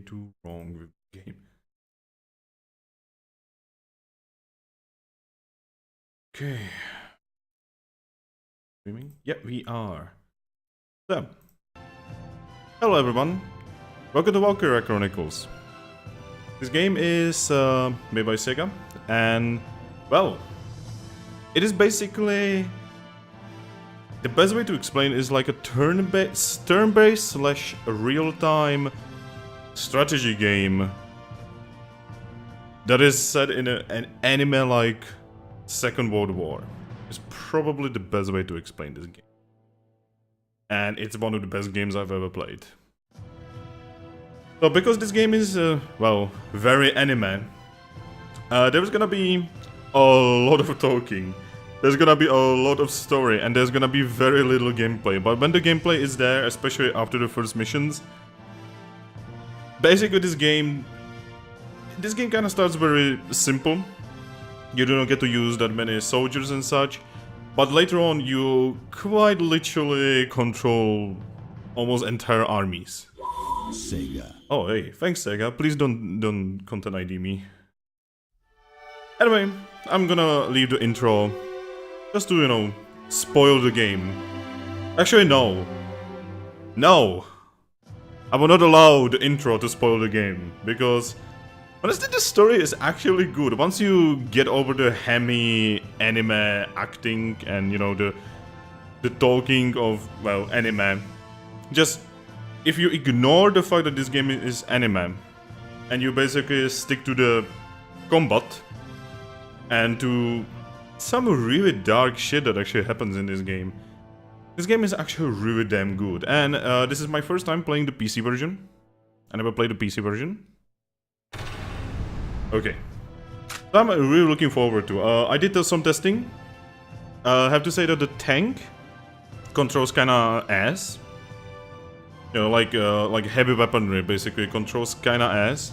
do wrong with the game? Okay. Streaming? Yeah, we are. So, hello everyone. Welcome to Valkyria Chronicles. This game is made by Sega, and well, it is basically, the best way to explain is like a turn-based slash real-time strategy game that is set in an anime-like Second World War. It's probably the best way to explain this game. And it's one of the best games I've ever played. So because this game is, well, very anime, there's gonna be a lot of talking. There's gonna be a lot of story, and there's gonna be very little gameplay. But when the gameplay is there, especially after the first missions, basically this game kind of starts very simple. You do not get to use that many soldiers and such, but later on you quite literally control almost entire armies. Sega. Oh hey, thanks Sega. Please don't content ID me. Anyway, I'm gonna leave the intro just to, you know, spoil the game. Actually, no. No! I will not allow the intro to spoil the game, because honestly the story is actually good. Once you get over the hammy anime acting and, you know, the talking of, well, anime, just if you ignore the fact that this game is anime and you basically stick to the combat and to some really dark shit that actually happens in this game, this game is actually really damn good. And this is my first time playing the PC version. I never played the PC version. Okay, so I'm really looking forward to. I did some testing. I have to say that the tank controls kinda ass. You know, like heavy weaponry basically controls kinda ass.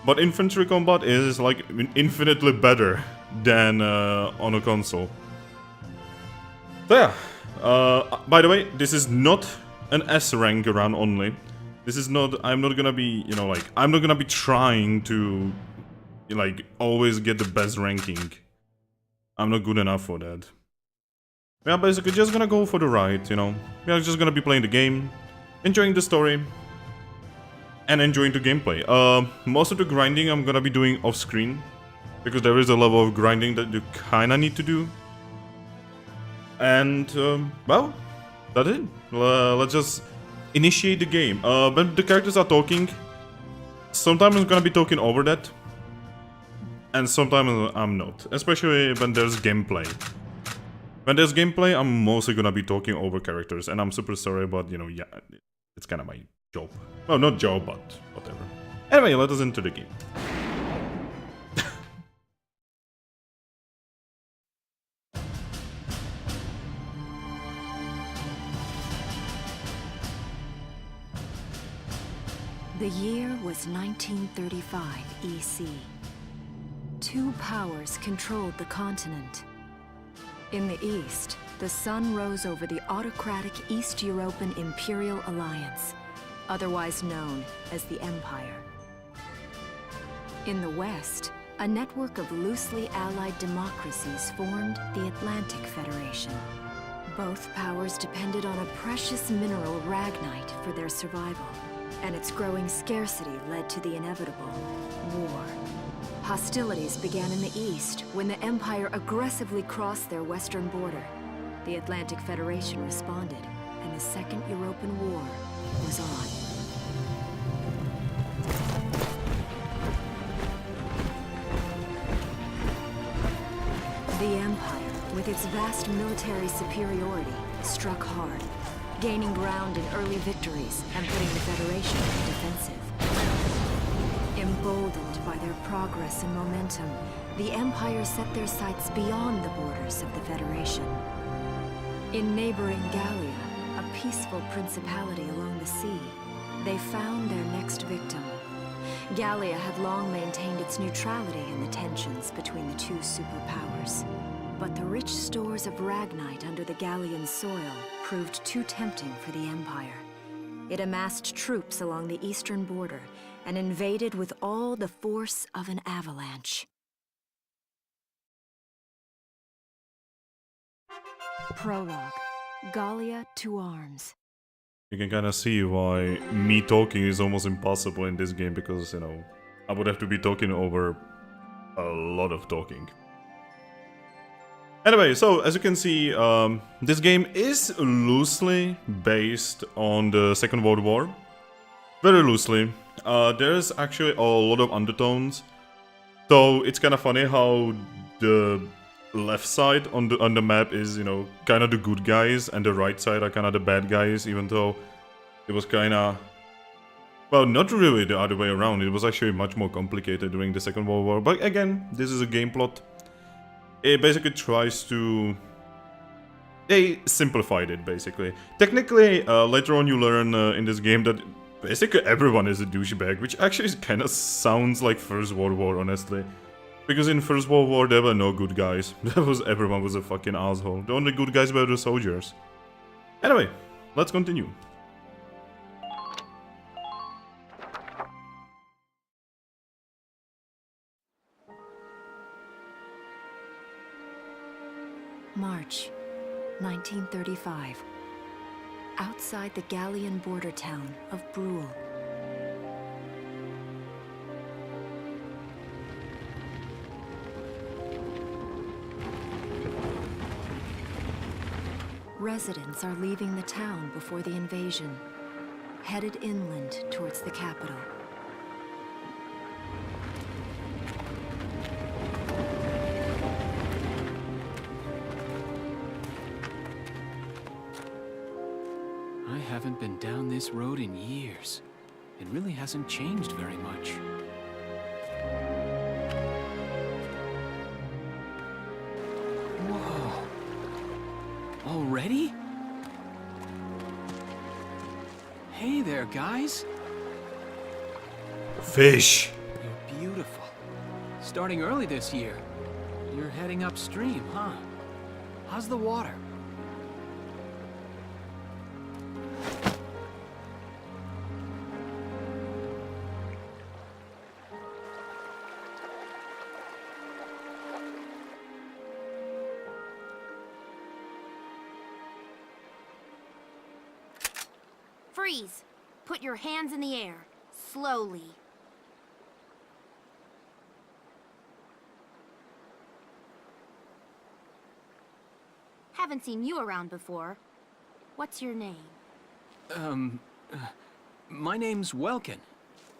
But infantry combat is like infinitely better than on a console. So yeah. By the way, this is not an S rank run only. This is not. I'm not gonna be, you know, like, I'm not gonna be trying to, like, always get the best ranking. I'm not good enough for that. We are basically just gonna go for the ride, you know. We are just gonna be playing the game, enjoying the story, and enjoying the gameplay. Most of the grinding I'm gonna be doing off screen, because there is a level of grinding that you kinda need to do. And well, that's it. Let's just initiate the game. When the characters are talking, sometimes I'm gonna be talking over that, and sometimes I'm not, especially when there's gameplay. When there's gameplay, I'm mostly gonna be talking over characters, and I'm super sorry, but, you know, yeah, it's kind of my job. Well, not job, but whatever. Anyway, let us into the game. The year was 1935 EC. Two powers controlled the continent. In the east, the sun rose over the autocratic East European Imperial Alliance, otherwise known as the Empire. In the west, a network of loosely allied democracies formed the Atlantic Federation. Both powers depended on a precious mineral ragnite for their survival, and its growing scarcity led to the inevitable war. Hostilities began in the east when the Empire aggressively crossed their western border. The Atlantic Federation responded, and the Second European War was on. The Empire, with its vast military superiority, struck hard, gaining ground in early victories and putting the Federation on the defensive. Emboldened by their progress and momentum, the Empire set their sights beyond the borders of the Federation. In neighboring Gallia, a peaceful principality along the sea, they found their next victim. Gallia had long maintained its neutrality in the tensions between the two superpowers. But the rich stores of ragnite under the Gallian soil proved too tempting for the Empire. It amassed troops along the eastern border and invaded with all the force of an avalanche. Prologue. Gallia to arms. You can kind of see why me talking is almost impossible in this game, because, you know, I would have to be talking over a lot of talking. Anyway, so as you can see, this game is loosely based on the Second World War. Very loosely. There's actually a lot of undertones. So it's kind of funny how the left side on the map is, you know, kind of the good guys, and the right side are kind of the bad guys, even though it was kind of, well, not really the other way around. It was actually much more complicated during the Second World War. But again, this is a game plot. It basically tries to... They simplified it, basically. Technically, later on you learn in this game that basically everyone is a douchebag, which actually kind of sounds like First World War, honestly. Because in First World War there were no good guys. Everyone was a fucking asshole. The only good guys were the soldiers. Anyway, let's continue. March, 1935. Outside the Gallian border town of Bruhl. Residents are leaving the town before the invasion, headed inland towards the capital. I haven't been down this road in years. It really hasn't changed very much. Whoa. Already? Hey there, guys. Fish! You're beautiful. Starting early this year. You're heading upstream, huh? How's the water? Freeze! Put your hands in the air. Slowly. Haven't seen you around before. What's your name? My name's Welkin.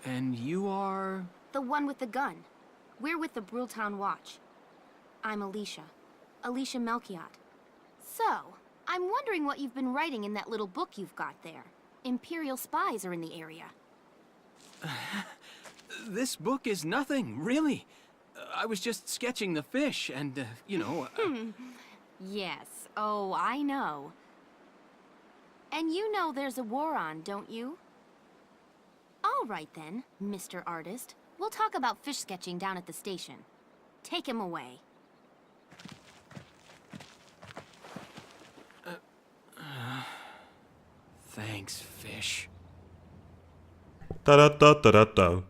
And you are... The one with the gun. We're with the Brultown Watch. I'm Alicia. Alicia Melchiot. So, I'm wondering what you've been writing in that little book you've got there. Imperial spies are in the area. This book is nothing, really. I was just sketching the fish and, you know... Yes. Oh, I know. And you know there's a war on, don't you? All right then, Mr. Artist. We'll talk about fish sketching down at the station. Take him away. Thanks, fish. Ta-da-da-da-da-da.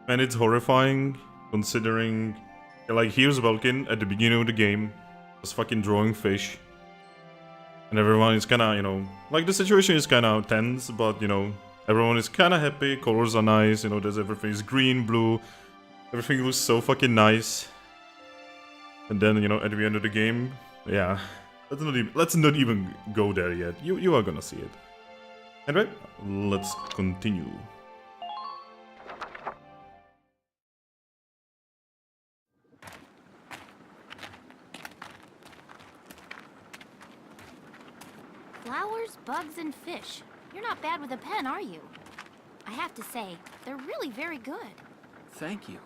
And it's horrifying, considering... Like, here's Vulcan at the beginning of the game, was fucking drawing fish. And everyone is kinda, you know... Like, the situation is kinda tense, but, you know... Everyone is kinda happy, colors are nice, you know, there's everything is green, blue... Everything looks so fucking nice. And then, you know, at the end of the game, yeah, let's not even go there yet. You are gonna see it. Anyway, let's continue. Flowers, bugs, and fish. You're not bad with a pen, are you? I have to say, they're really very good. Thank you.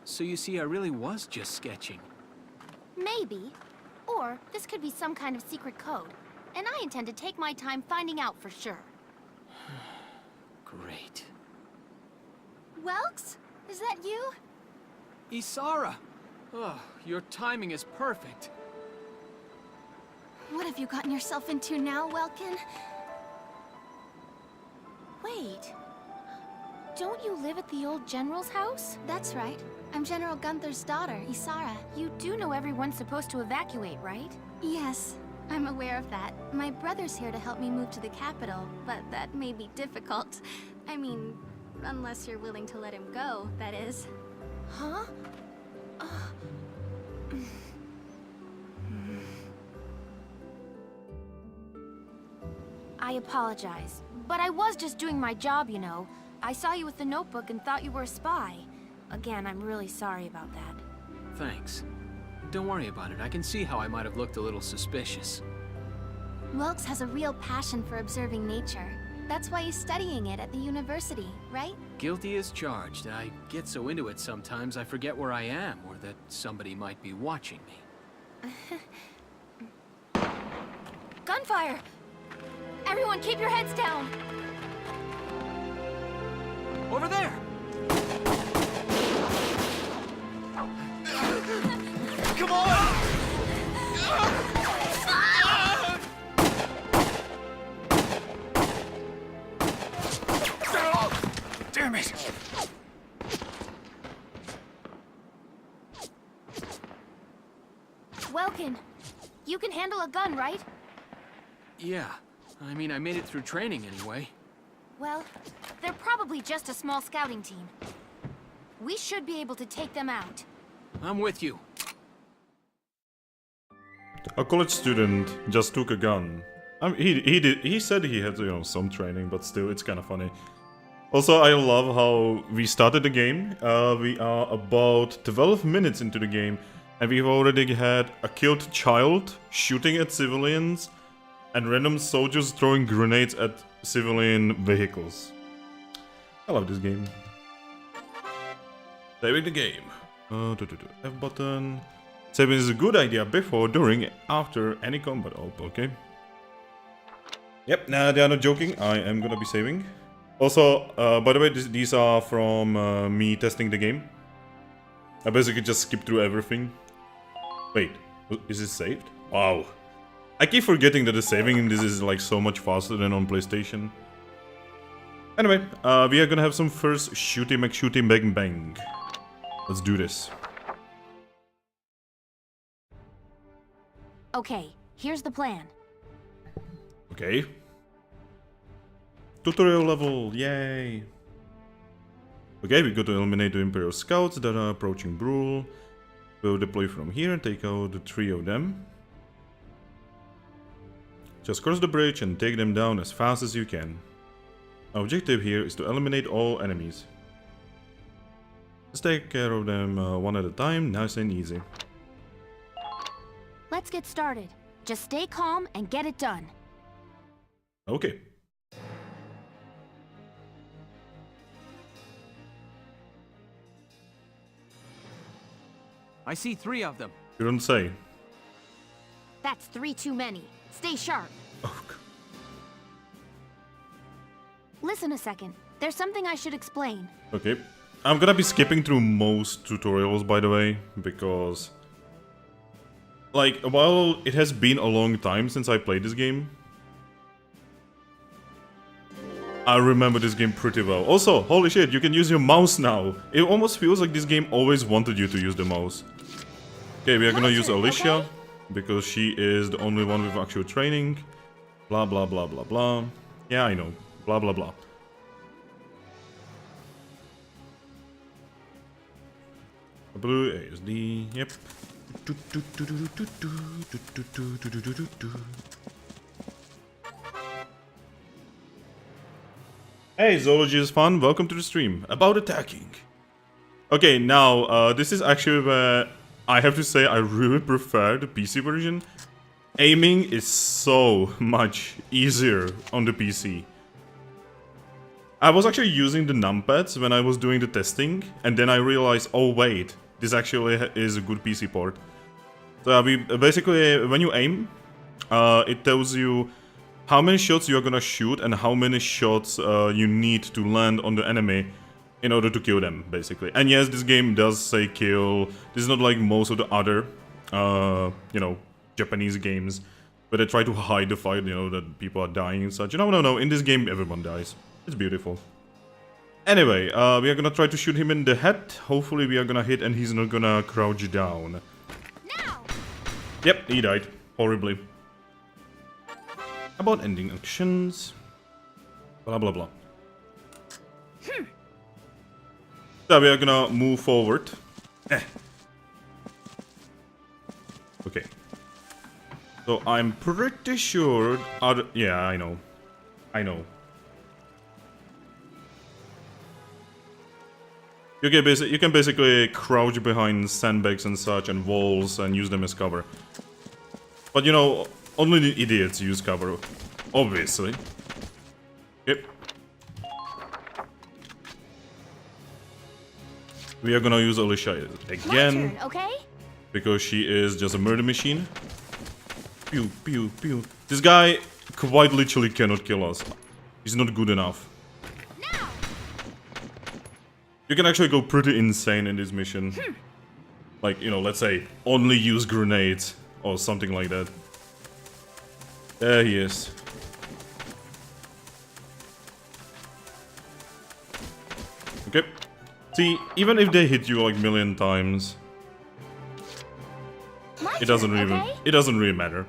So you see, I really was just sketching. Maybe. Or this could be some kind of secret code. And I intend to take my time finding out for sure. Great. Welks? Is that you? Isara! Oh, your timing is perfect. What have you gotten yourself into now, Welkin? Wait. Don't you live at the old general's house? That's right. I'm General Gunther's daughter, Isara. You do know everyone's supposed to evacuate, right? Yes, I'm aware of that. My brother's here to help me move to the capital, but that may be difficult. I mean, unless you're willing to let him go, that is. Huh? I apologize, but I was just doing my job, you know. I saw you with the notebook and thought you were a spy. Again, I'm really sorry about that. Thanks. Don't worry about it. I can see how I might have looked a little suspicious. Wilkes has a real passion for observing nature. That's why he's studying it at the university, right? Guilty as charged. I get so into it sometimes I forget where I am or that somebody might be watching me. Gunfire! Everyone keep your heads down! Over there! Come on! Damn it! Welkin, you can handle a gun, right? Yeah. I mean, I made it through training anyway. Well, they're probably just a small scouting team. We should be able to take them out. I'm with you. A college student just took a gun. I mean, he said he had, you know, some training, but still, it's kind of funny. Also, I love how we started the game. We are about 12 minutes into the game, and we've already had a killed child shooting at civilians, and random soldiers throwing grenades at civilian vehicles. I love this game. Saving the game. F button. Saving is a good idea before, during, after any combat. Oh, okay. Yep, nah, they are not joking. I am gonna be saving. Also, by the way, these are from me testing the game. I basically just skipped through everything. Wait, is it saved? Wow. I keep forgetting that the saving in this is like so much faster than on PlayStation. Anyway, we are gonna have some first shooty McShooty bang bang. Let's do this. Okay, here's the plan. Okay. Tutorial level, yay! Okay, we got to eliminate the Imperial Scouts that are approaching Brule. We'll deploy from here and take out the 3 of them. Just cross the bridge and take them down as fast as you can. Our objective here is to eliminate all enemies. Let's take care of them one at a time, nice and easy. Let's get started. Just stay calm and get it done. Okay. I see 3 of them. You don't say. That's 3 too many. Stay sharp. Oh, Listen a second. There's something I should explain. okay. I'm gonna be skipping through most tutorials, by the way, because... like, while it has been a long time since I played this game, I remember this game pretty well. Also, holy shit, you can use your mouse now. It almost feels like this game always wanted you to use the mouse. Okay, we are gonna use Alicia, because she is the only one with actual training. Blah, blah, blah, blah, blah. Yeah, I know. Blah, blah, blah. Blue ASD, yep. Hey, zoology is fun. Welcome to the stream. About attacking. Okay, now, this is actually where I have to say I really prefer the PC version. Aiming is so much easier on the PC. I was actually using the numpads when I was doing the testing, and then I realized, oh wait, this actually is a good PC port. So we basically, when you aim, it tells you how many shots you're gonna shoot and how many shots you need to land on the enemy in order to kill them, basically. And yes, this game does say kill. This is not like most of the other, you know, Japanese games Where they try to hide the fight, you know, that people are dying and such. No. In this game, everyone dies. It's beautiful. Anyway, we are gonna try to shoot him in the head. Hopefully we are gonna hit and he's not gonna crouch down. Now. Yep, he died. Horribly. About ending actions. Blah blah blah. So we are gonna move forward. Okay. So I'm pretty sure other... Yeah, I know. You can basically crouch behind sandbags and such and walls and use them as cover. But you know, only the idiots use cover, obviously. Yep. We are gonna use Alicia again. My turn, okay? Because she is just a murder machine. Pew, pew, pew. This guy quite literally cannot kill us. He's not good enough. Now. You can actually go pretty insane in this mission. Like, you know, let's say, only use grenades or something like that. There he is. Okay. See, even if they hit you like a million times, it doesn't really matter.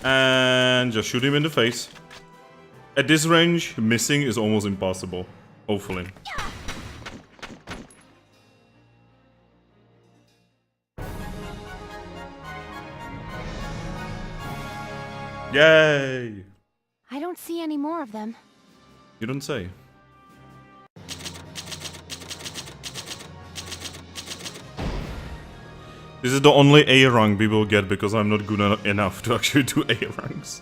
And just shoot him in the face. At this range, missing is almost impossible. Hopefully. Yay! I don't see any more of them. You don't say. This is the only A rank people get because I'm not good enough to actually do A ranks.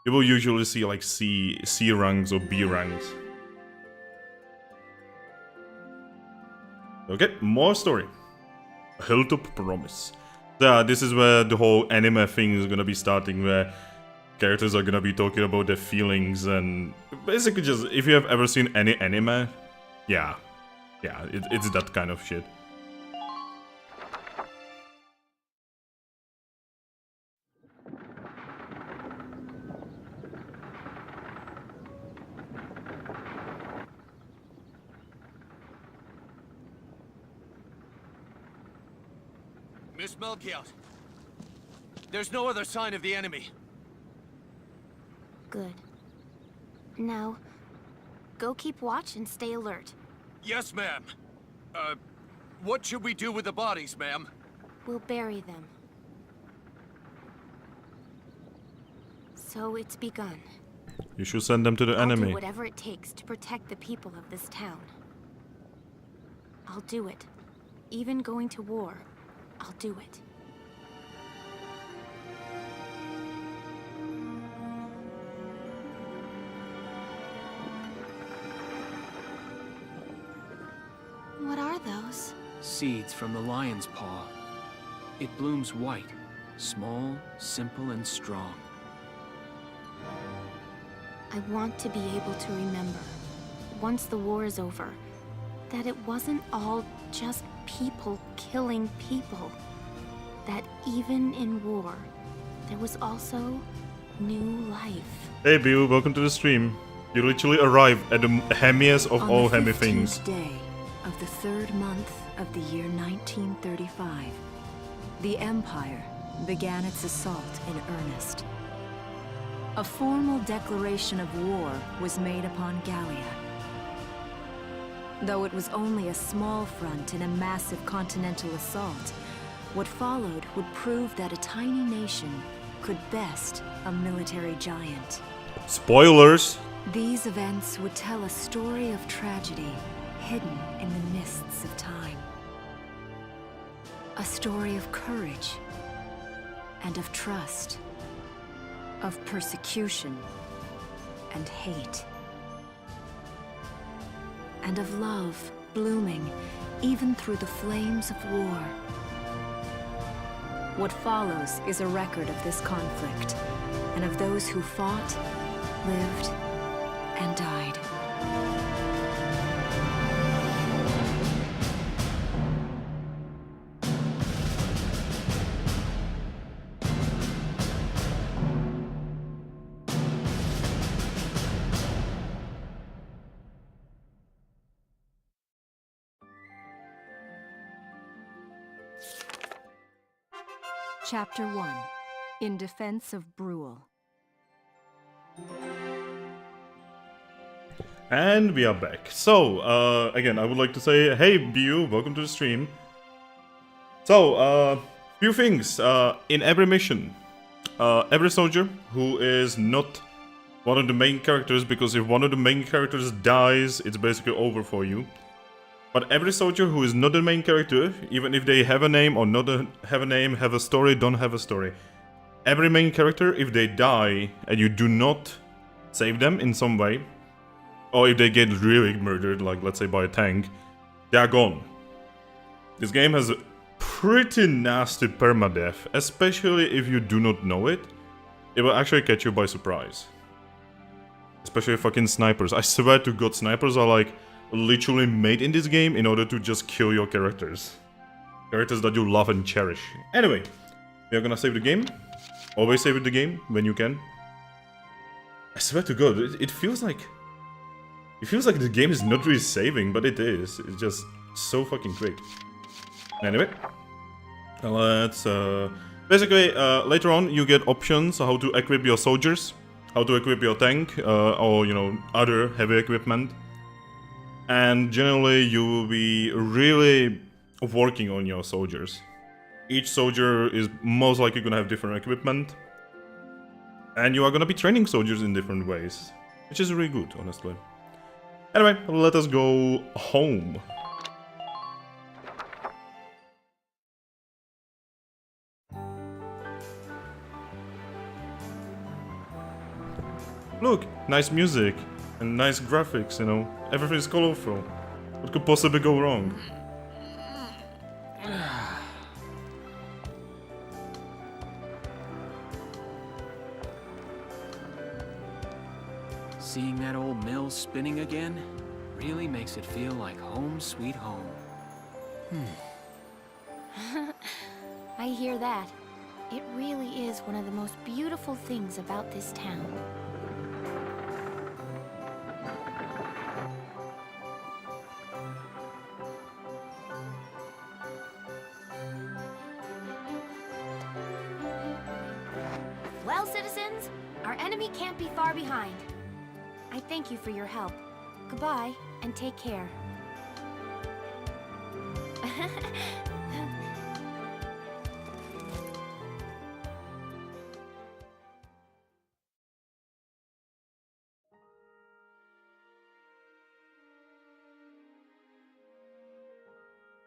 People usually see like C ranks or B ranks. Okay, more story. Hilltop Promise. Yeah, this is where the whole anime thing is gonna be starting, where characters are gonna be talking about their feelings and basically just, if you have ever seen any anime, yeah, it's that kind of shit. Miss Melchiot, there's no other sign of the enemy. Good. Now, go keep watch and stay alert. Yes, ma'am. What should we do with the bodies, ma'am? We'll bury them. So it's begun. You should send them to the I'll do enemy. whatever it takes to protect the people of this town. I'll do it. Even going to war, I'll do it. What are those? Seeds from the lion's paw. It blooms white, small, simple, and strong. I want to be able to remember, once the war is over, that it wasn't all just people killing people. That even in war, there was also new life. Hey Bill, welcome to the stream. You literally arrived at the hemiest of all hemi things. On the 15th day of the 3rd month of the year 1935, the Empire began its assault in earnest. A formal declaration of war was made upon Gallia. Though it was only a small front in a massive continental assault, what followed would prove that a tiny nation could best a military giant. Spoilers! These events would tell a story of tragedy hidden in the mists of time. A story of courage and of trust, of persecution and hate, and of love blooming even through the flames of war. What follows is a record of this conflict, and of those who fought, lived, and died. Chapter 1. In Defense of Brule. And we are back. So, again, I would like to say, hey, Bu, welcome to the stream. So, few things. In every mission, every soldier who is not one of the main characters, because if one of the main characters dies, it's basically over for you. But every soldier who is not the main character, even if they have a name or not have a name, have a story, don't have a story. Every main character, if they die and you do not save them in some way, or if they get really murdered, like let's say by a tank, they are gone. This game has a pretty nasty permadeath, especially if you do not know it. It will actually catch you by surprise. Especially fucking snipers. I swear to God, snipers are like literally made in this game in order to just kill your characters. Characters that you love and cherish. Anyway, we are gonna save the game. Always save the game when you can. I swear to God, it feels like... It feels like the game is not really saving, but it is. It's just so fucking great. Anyway, let's... basically, later on you get options how to equip your soldiers, how to equip your tank, or, you know, other heavy equipment. And generally you will be really working on your soldiers. Each soldier is most likely gonna have different equipment. And you are gonna be training soldiers in different ways. Which is really good, honestly. Anyway, let us go home. Look, nice music and nice graphics, you know. Everything is colorful. What could possibly go wrong? Seeing that old mill spinning again really makes it feel like home sweet home. I hear that. It really is one of the most beautiful things about this town. Well, citizens, our enemy can't be far behind. I thank you for your help. Goodbye, and take care.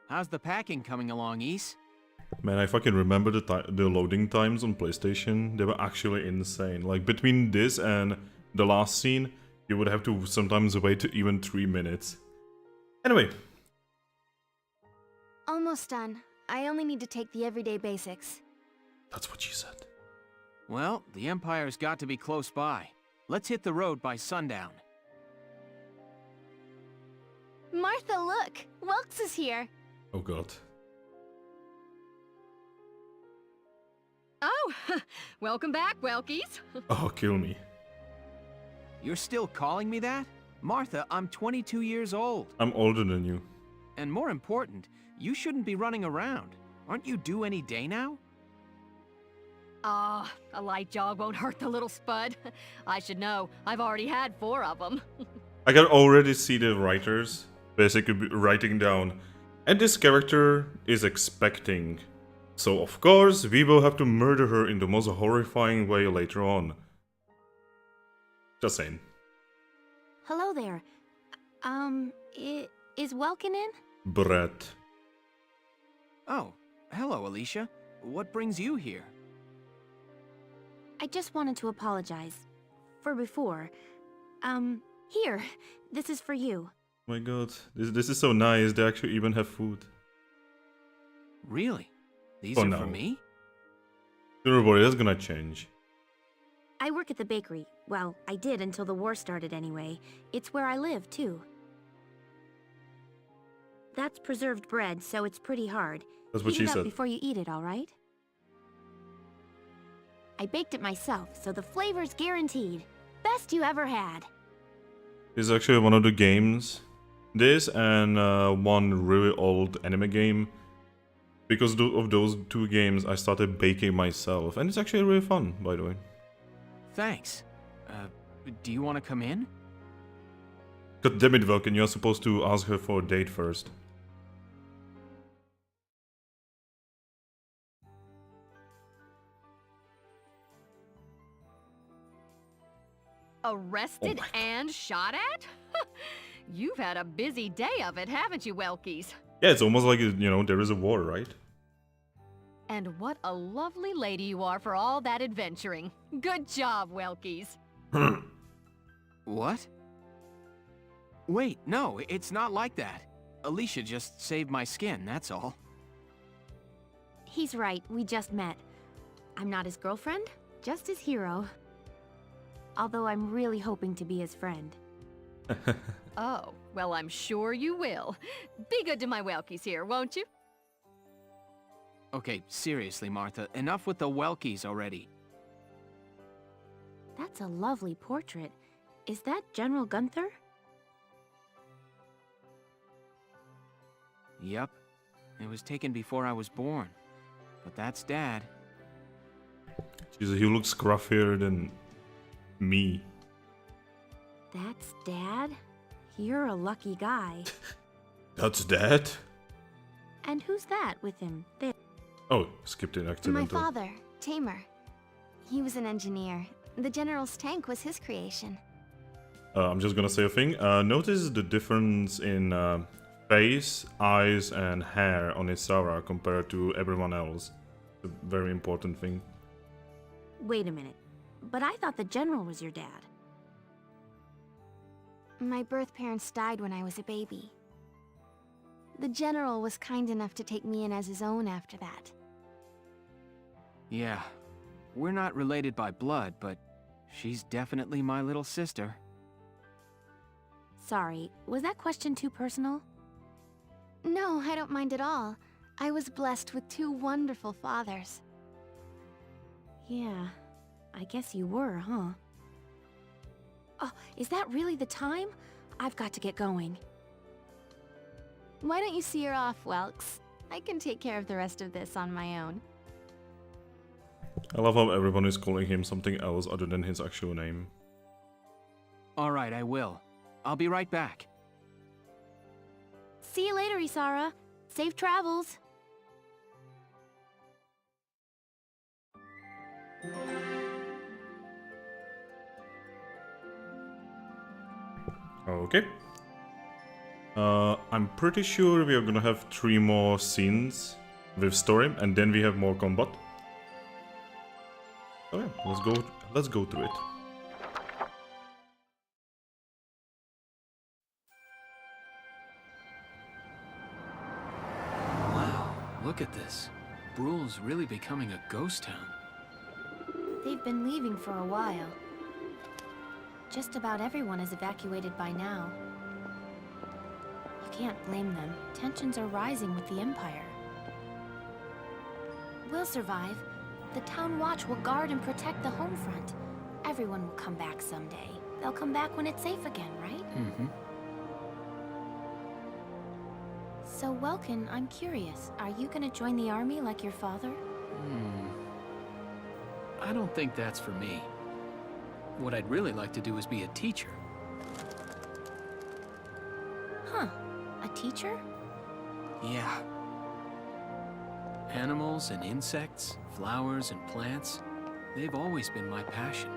How's the packing coming along, Ys? Man, I fucking remember the loading times on PlayStation. They were actually insane. Like, between this and the last scene, you would have to sometimes wait even 3 minutes. Anyway. Almost done. I only need to take the everyday basics. That's what she said. Well, the Empire's got to be close by. Let's hit the road by sundown. Martha, look! Welks is here! Oh god. Oh, welcome back, Welkies. Oh, kill me. You're still calling me that? Martha, I'm 22 years old. I'm older than you. And more important, you shouldn't be running around. Aren't you due any day now? Ah, a light jog won't hurt the little spud. I should know. I've already had 4 of them. I can already see the writers basically writing down, and this character is expecting. So of course, we will have to murder her in the most horrifying way later on. Just saying. Hello there. Is Welkin in? Brett. Oh, hello, Alicia. What brings you here? I just wanted to apologize. For before. Here. This is for you. Oh my god, this is so nice. They actually even have food. Really? These For are now. for me? Don't worry, that's gonna change. I work at the bakery. Well, I did until the war started anyway. It's where I live, too. That's preserved bread, so it's pretty hard. That's what Heat she it up said. before you eat it, all right? I baked it myself, so the flavor's guaranteed. Best you ever had. This is actually one of the games. This and one really old anime game Because of those 2 games, I started baking myself, and it's actually really fun, by the way. Thanks. Do you want to come in? God damn it, Vulcan, you're supposed to ask her for a date first. Arrested Oh my and shot at? You've had a busy day of it, haven't you, Welkies? Yeah, it's almost like, you know, there is a war, right? And what a lovely lady you are for all that adventuring. Good job, Welkies. What? Wait, no, it's not like that. Alicia just saved my skin, that's all. He's right, we just met. I'm not his girlfriend, just his hero. Although I'm really hoping to be his friend. Oh, well, I'm sure you will. Be good to my Welkies here, won't you? Okay, seriously, Martha, enough with the Welkies already. That's a lovely portrait. Is that General Gunther? Yep. It was taken before I was born. But that's Dad. Jesus, he looks scruffier than me. That's Dad? You're a lucky guy. That's Dad? And who's that with him? There. Oh, skipped it My accidentally. father, Tamer. He was an engineer. The General's tank was his creation. I'm just gonna say a thing. Notice the difference in face, eyes, and hair on Isara compared to everyone else. It's a very important thing. Wait a minute. But I thought the General was your dad. My birth parents died when I was a baby. The General was kind enough to take me in as his own after that. Yeah. We're not related by blood, but she's definitely my little sister. Sorry, was that question too personal? No, I don't mind at all. I was blessed with 2 wonderful fathers. Yeah, I guess you were, huh? Oh, is that really the time? I've got to get going. Why don't you see her off, Welks? I can take care of the rest of this on my own. I love how everyone is calling him something else other than his actual name. Alright, I will. I'll be right back. See you later, Isara. Safe travels. Okay. I'm pretty sure we are gonna have 3 more scenes with story, and then we have more combat. Okay, let's go through it. Wow, look at this. Bruhl's really becoming a ghost town. They've been leaving for a while. Just about everyone is evacuated by now. You can't blame them. Tensions are rising with the Empire. We'll survive. The Town Watch will guard and protect the home front. Everyone will come back someday. They'll come back when it's safe again, right? Mm-hmm. So, Welkin, I'm curious. Are you gonna join the army like your father? I don't think that's for me. What I'd really like to do is be a teacher. Huh. A teacher? Yeah. Animals and insects, flowers and plants, they've always been my passion.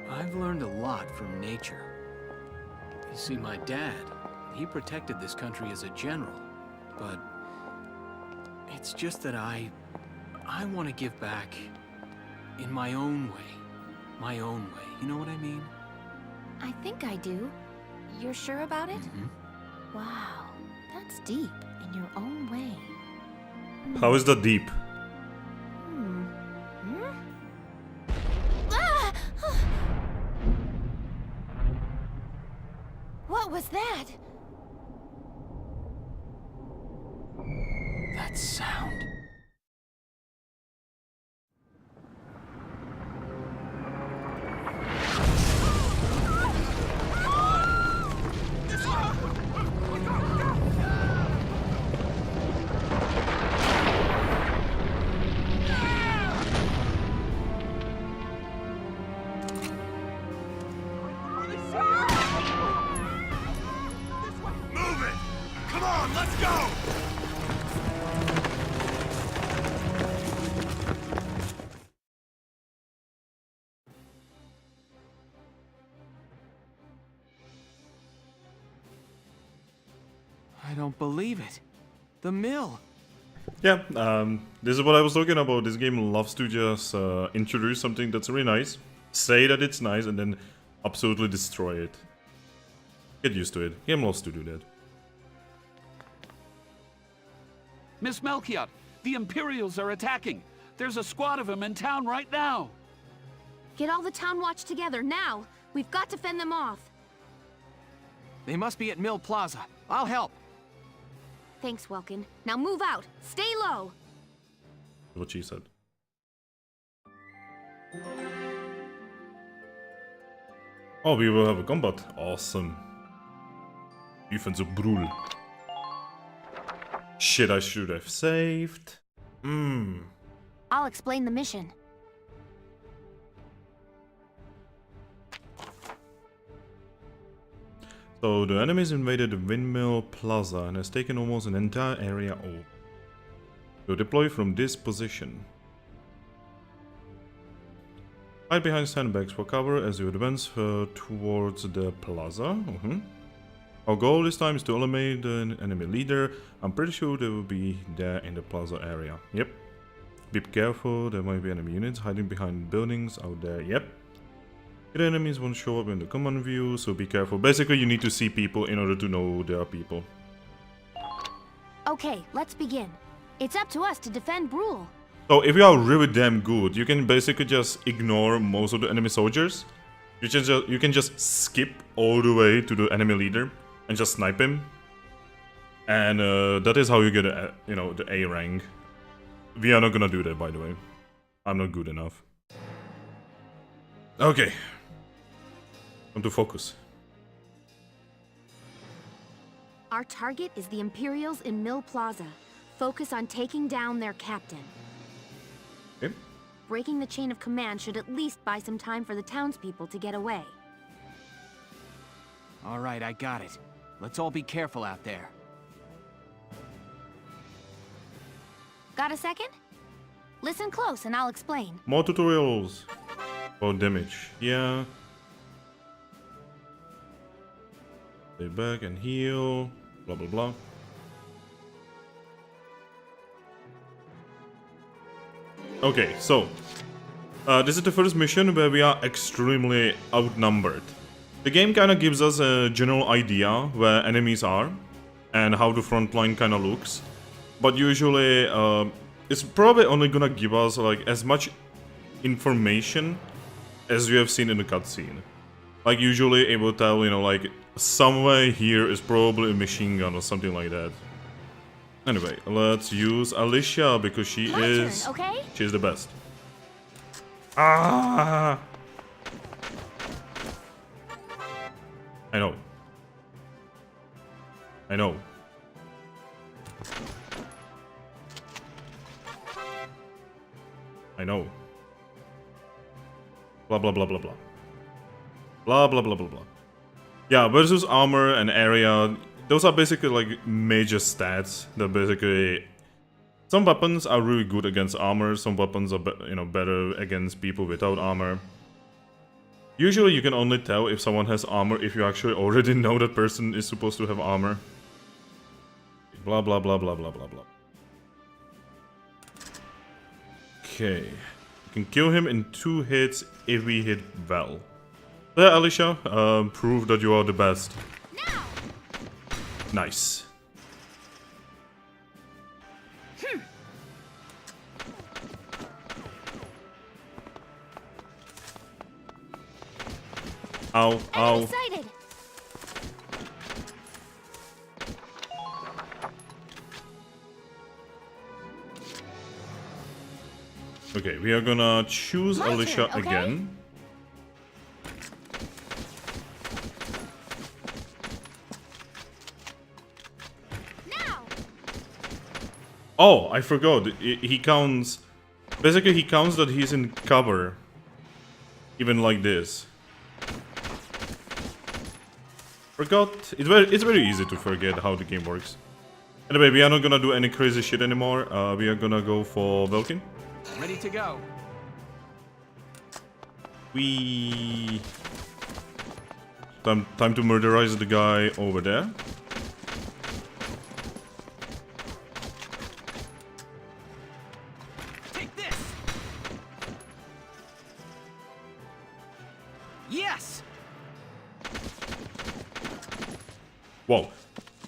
I've learned a lot from nature. You see, my dad, he protected this country as a general, but it's just that I want to give back in my own way. My own way, you know what I mean? I think I do. You're sure about it? Mm-hmm. Wow. That's deep in your own way. How is that deep? Ah! What was that? That sound. go! I don't believe it. The mill. Yeah, this is what I was talking about. This game loves to just introduce something that's really nice, say that it's nice, and then absolutely destroy it. Get used to it. Game loves to do that. Miss Melchiot, the Imperials are attacking. There's a squad of them in town right now. Get all the town watch together, now! We've got to fend them off. They must be at Mill Plaza. I'll help. Thanks, Welkin. Now move out! Stay low! What she said. Oh, we will have a combat. Awesome. Defensive Brul. Shit, I should have saved. I'll explain the mission. So the enemies invaded the Windmill Plaza and has taken almost an entire area over. So deploy from this position. Hide behind sandbags for cover as you advance towards the plaza. Our goal this time is to eliminate the enemy leader. I'm pretty sure they will be there in the plaza area. Yep. Be careful, there might be enemy units hiding behind buildings out there. Yep. The enemies won't show up in the common view, so be careful. Basically, you need to see people in order to know there are people. Okay, let's begin. It's up to us to defend Brule. So if you are really damn good, you can basically just ignore most of the enemy soldiers. You can just skip all the way to the enemy leader and just snipe him. And that is how you get a, the A rank. We are not gonna do that, by the way. I'm not good enough. Okay. Time to focus. Our target is the Imperials in Mill Plaza. Focus on taking down their captain. Okay. Breaking the chain of command should at least buy some time for the townspeople to get away. All right, I got it. Let's all be careful out there. Got a second? Listen close and I'll explain. More tutorials. Oh, damage. Yeah. Stay back and heal. Blah, blah, blah. Okay, so. This is the first mission where we are extremely outnumbered. The game kind of gives us a general idea where enemies are and how the front line kind of looks. But usually, it's probably only gonna give us like as much information as you have seen in the cutscene. Like usually it will tell, like somewhere here is probably a machine gun or something like that. Anyway, let's use Alicia because she is... turn, okay? She's the best. Ah! I know. I know. I know. Blah blah blah blah blah. Blah blah blah blah blah. Yeah, versus armor and area, those are basically like major stats. That basically, some weapons are really good against armor. Some weapons are better against people without armor. Usually, you can only tell if someone has armor if you actually already know that person is supposed to have armor. Blah blah blah blah blah blah blah. Okay, you can kill him in 2 hits if we hit well. There, Alicia, prove that you are the best. Now! Nice. Ow, ow. Excited! Okay, we are gonna choose My Alicia turn, okay? again. Now! Oh, I forgot. He counts... Basically, he counts that he's in cover. Even like this. Forgot. It's very easy to forget how the game works. Anyway, we are not gonna do any crazy shit anymore. We are gonna go for Velkin. Ready to go. Time to murderize the guy over there. Take this! Yes! Whoa.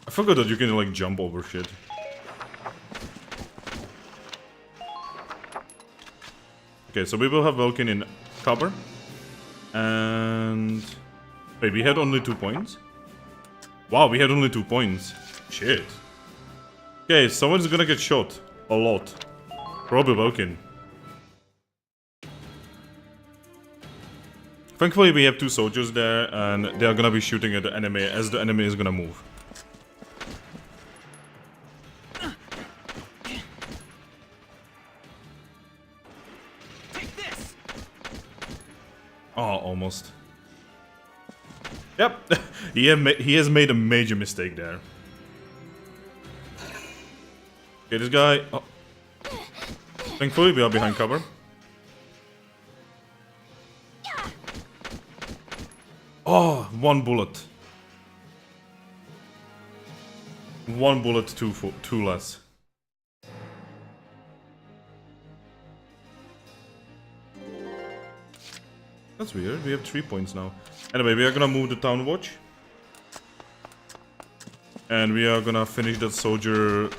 I forgot that you can like jump over shit. Okay, so we will have Velkin in cover. And... Wait, we had only 2 points? Wow, we had only 2 points. Shit. Okay, someone's gonna get shot. A lot. Probably Velkin. Thankfully we have 2 soldiers there, and they are gonna be shooting at the enemy as the enemy is gonna move. Take this! Oh, almost. Yep, he has made a major mistake there. Okay, this guy... Oh. Thankfully we are behind cover. Oh, 1 bullet. 1 bullet, 2 less. That's weird, we have 3 points now. Anyway, we are gonna move the town watch. And we are gonna finish that soldier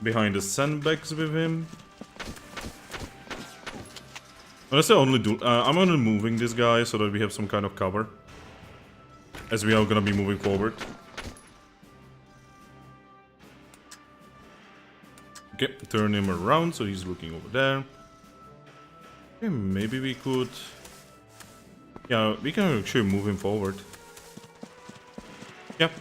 behind the sandbags with him. Unless I only do... I'm only moving this guy so that we have some kind of cover. As we are gonna be moving forward. Okay, turn him around so he's looking over there. Okay, maybe we could... Yeah, we can actually move him forward. Yep.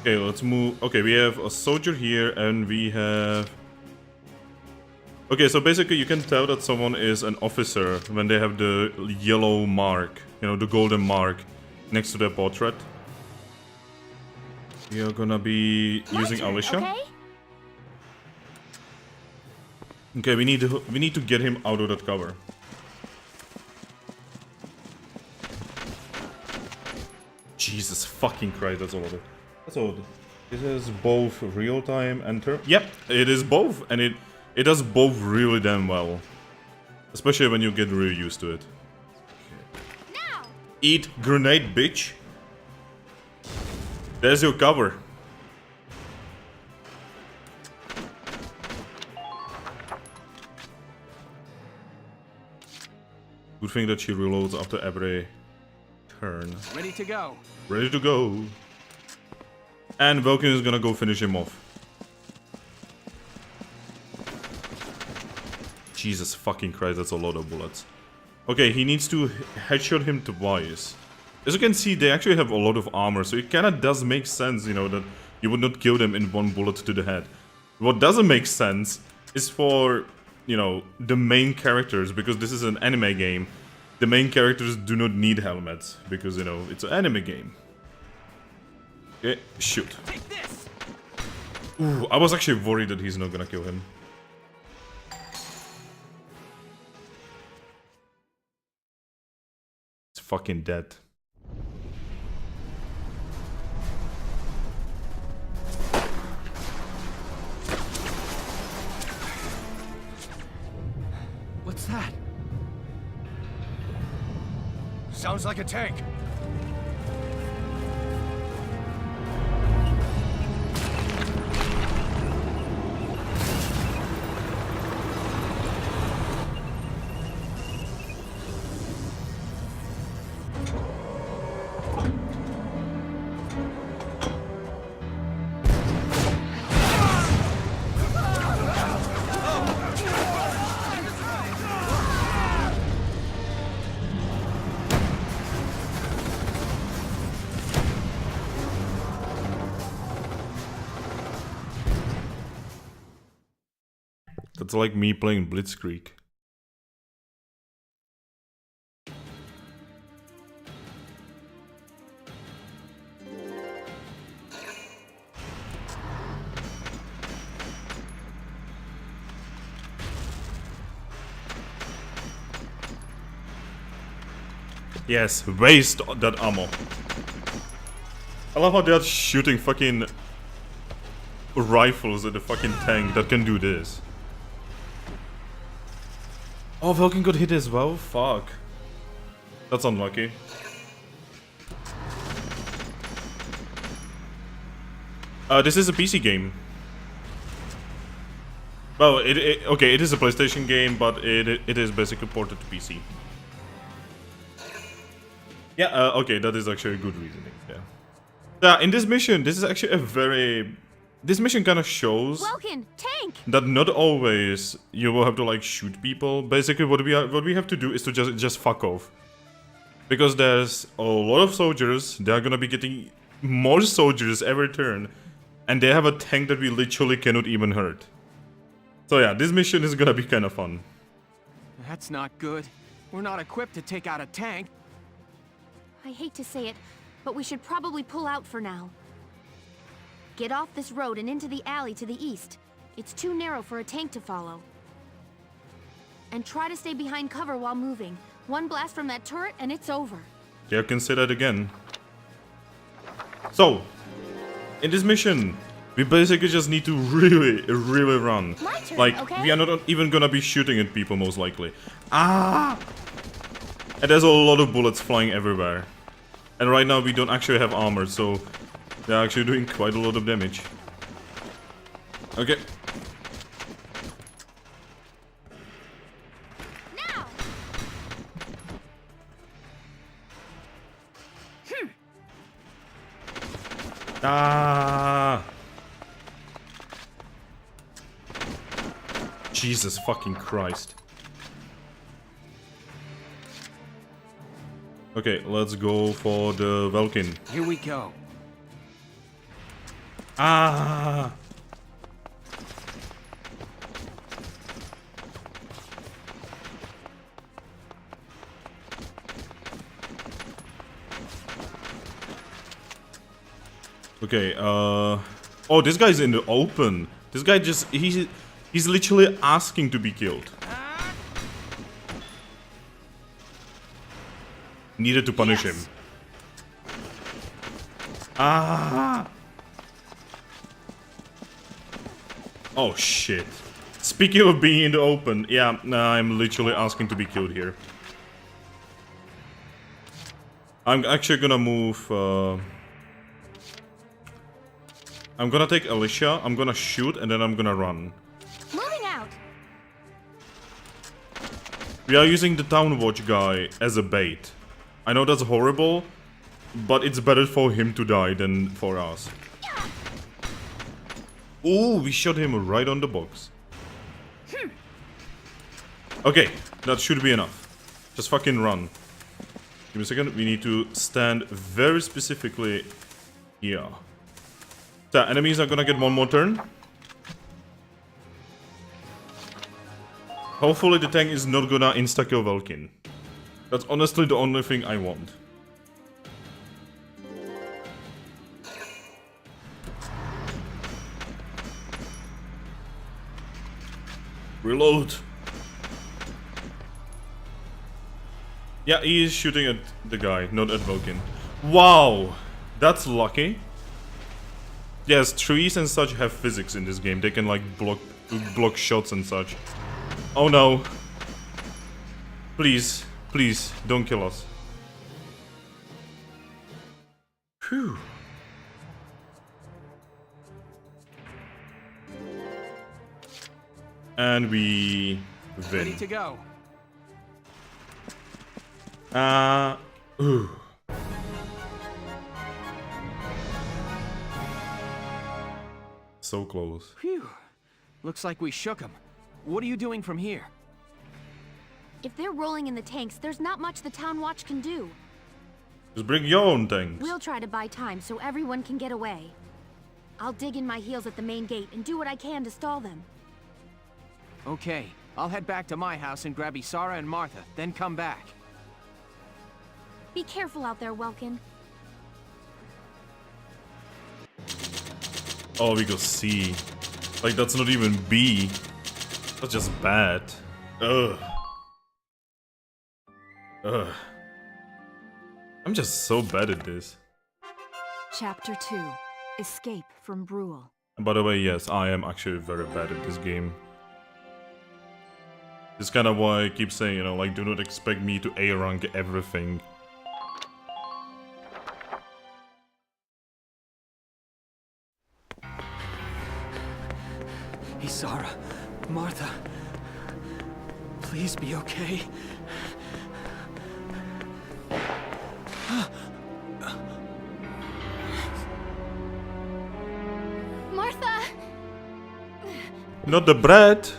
Okay, let's move... Okay, we have a soldier here and we have... Okay, so basically you can tell that someone is an officer when they have the yellow mark. You know, the golden mark next to their portrait. We are gonna be using Alicia. Okay? Okay, we need to get him out of that cover. Jesus fucking Christ, that's a lot. That's a lot. This is both real time and turn. Yep, it is both, and it does both really damn well. Especially when you get really used to it. Now! Eat grenade, bitch. There's your cover. Good thing that she reloads after every turn. Ready to go. Ready to go. And Velkin is gonna go finish him off. Jesus fucking Christ, that's a lot of bullets. Okay, he needs to headshot him twice. As you can see, they actually have a lot of armor, so it kinda does make sense, you know, that you would not kill them in 1 bullet to the head. What doesn't make sense is for, you know, the main characters, because this is an anime game. The main characters do not need helmets, because, you know, it's an anime game. Okay, shoot. Take this! Ooh, I was actually worried that he's not gonna kill him. It's fucking dead. What's that? Sounds like a tank. That's like me playing Blitzkrieg. Yes, waste that ammo. I love how they're shooting fucking rifles at the fucking tank that can do this. Oh, Vulcan got hit as well? Fuck. That's unlucky. This is a PC game. Well, okay, it is a PlayStation game, but it is basically ported to PC. Yeah, okay, that is actually a good reasoning, yeah. Yeah, in this mission, this is actually a very... This mission kind of shows Welkin, tank! that not always you will have to like shoot people. Basically, what we have to do is to just fuck off. Because there's a lot of soldiers, they are gonna be getting more soldiers every turn. And they have a tank that we literally cannot even hurt. So yeah, this mission is gonna be kind of fun. That's not good. We're not equipped to take out a tank. I hate to say it, but we should probably pull out for now. Get off this road and into the alley to the east. It's too narrow for a tank to follow. And try to stay behind cover while moving. One blast from that turret and it's over. Yeah, I can say that again. So, in this mission, we basically just need to really run. My turn, like, okay? we are not even gonna be shooting at people, most likely. Ah! And there's a lot of bullets flying everywhere. And right now we don't actually have armor, so they're actually doing quite a lot of damage. Okay. Now! Ah! Jesus fucking Christ. Okay, let's go for the Vulcan. Here we go. Ah! Okay, oh, this guy's in the open. This guy just, he's literally asking to be killed. Needed to punish him. Ah! Oh shit. Speaking of being in the open, yeah, I'm literally asking to be killed here. I'm actually gonna move, I'm gonna take Alicia, I'm gonna shoot, and then I'm gonna run. Moving out! We are using the Town Watch guy as a bait. I know that's horrible, but it's better for him to die than for us. Ooh, we shot him right on the box. Okay, that should be enough. Just fucking run. Give me a second, we need to stand very specifically here. The enemies are gonna get one more turn. Hopefully the tank is not gonna insta-kill Vulcan. That's honestly the only thing I want. Reload. Yeah, he is shooting at the guy, not at Vulcan. Wow, that's lucky. Yes, trees and such have physics in this game. They can like block shots and such. Oh no. Please, please, don't kill us. Phew. And we win. Ready to go. Ooh. So close. Phew. Looks like we shook them. What are you doing from here? If they're rolling in the tanks, there's not much the Town Watch can do. Just bring your own tanks. We'll try to buy time so everyone can get away. I'll dig in my heels at the main gate and do what I can to stall them. Okay, I'll head back to my house and grab Isara and Martha, then come back. Be careful out there, Welkin. Oh, we go C. Like, that's not even B. That's just bad. Ugh. Ugh. I'm just so bad at this. Chapter 2. Escape from Brule. And by the way, yes, I am actually very bad at this game. It's kind of why I keep saying, you know, like, do not expect me to A rank everything. Isara, Martha, please be okay. Martha! Not the bread.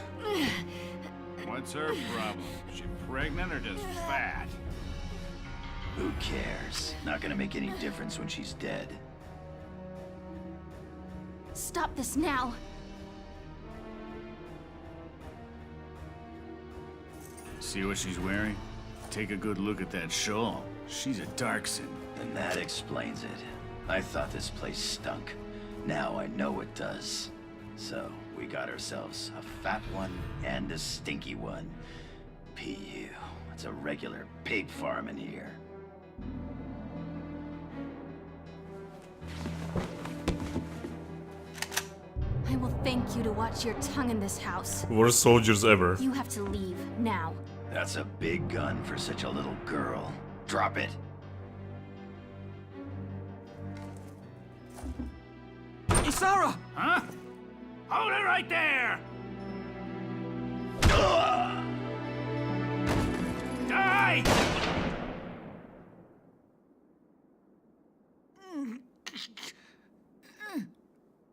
What's her problem? She pregnant or just fat? Who cares? Not gonna make any difference when she's dead. Stop this now! See what she's wearing? Take a good look at that shawl. She's a Darkson. Then that explains it. I thought this place stunk. Now I know it does. So, we got ourselves a fat one and a stinky one. PU. It's a regular pig farm in here. I will thank you to watch your tongue in this house. Worst soldiers ever. You have to leave, now. That's a big gun for such a little girl. Drop it. Isara! Huh? Hold it right there! Die!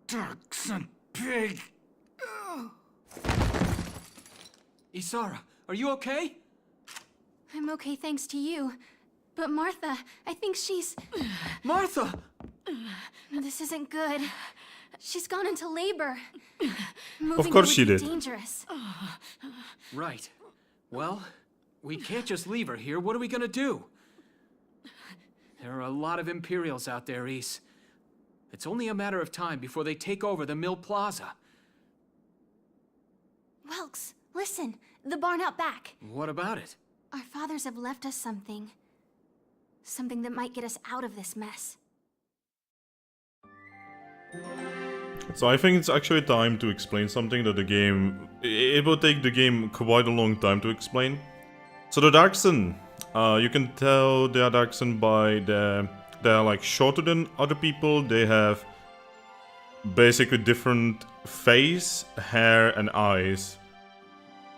Darkson pig! Isara, are you okay? I'm okay thanks to you. But Martha, I think she's... Martha! This isn't good. She's gone into labor. Moving Of course her she would be did. dangerous. Right. Well, we can't just leave her here. What are we gonna do? There are a lot of Imperials out there, Ys. It's only a matter of time before they take over the Mill Plaza. Welks, listen. The barn out back. What about it? Our fathers have left us something. Something that might get us out of this mess. So I think it's actually time to explain something that the game... It will take the game quite a long time to explain. So the Darkson, you can tell they are Darkson by they're like shorter than other people. They have basically different face, hair and eyes.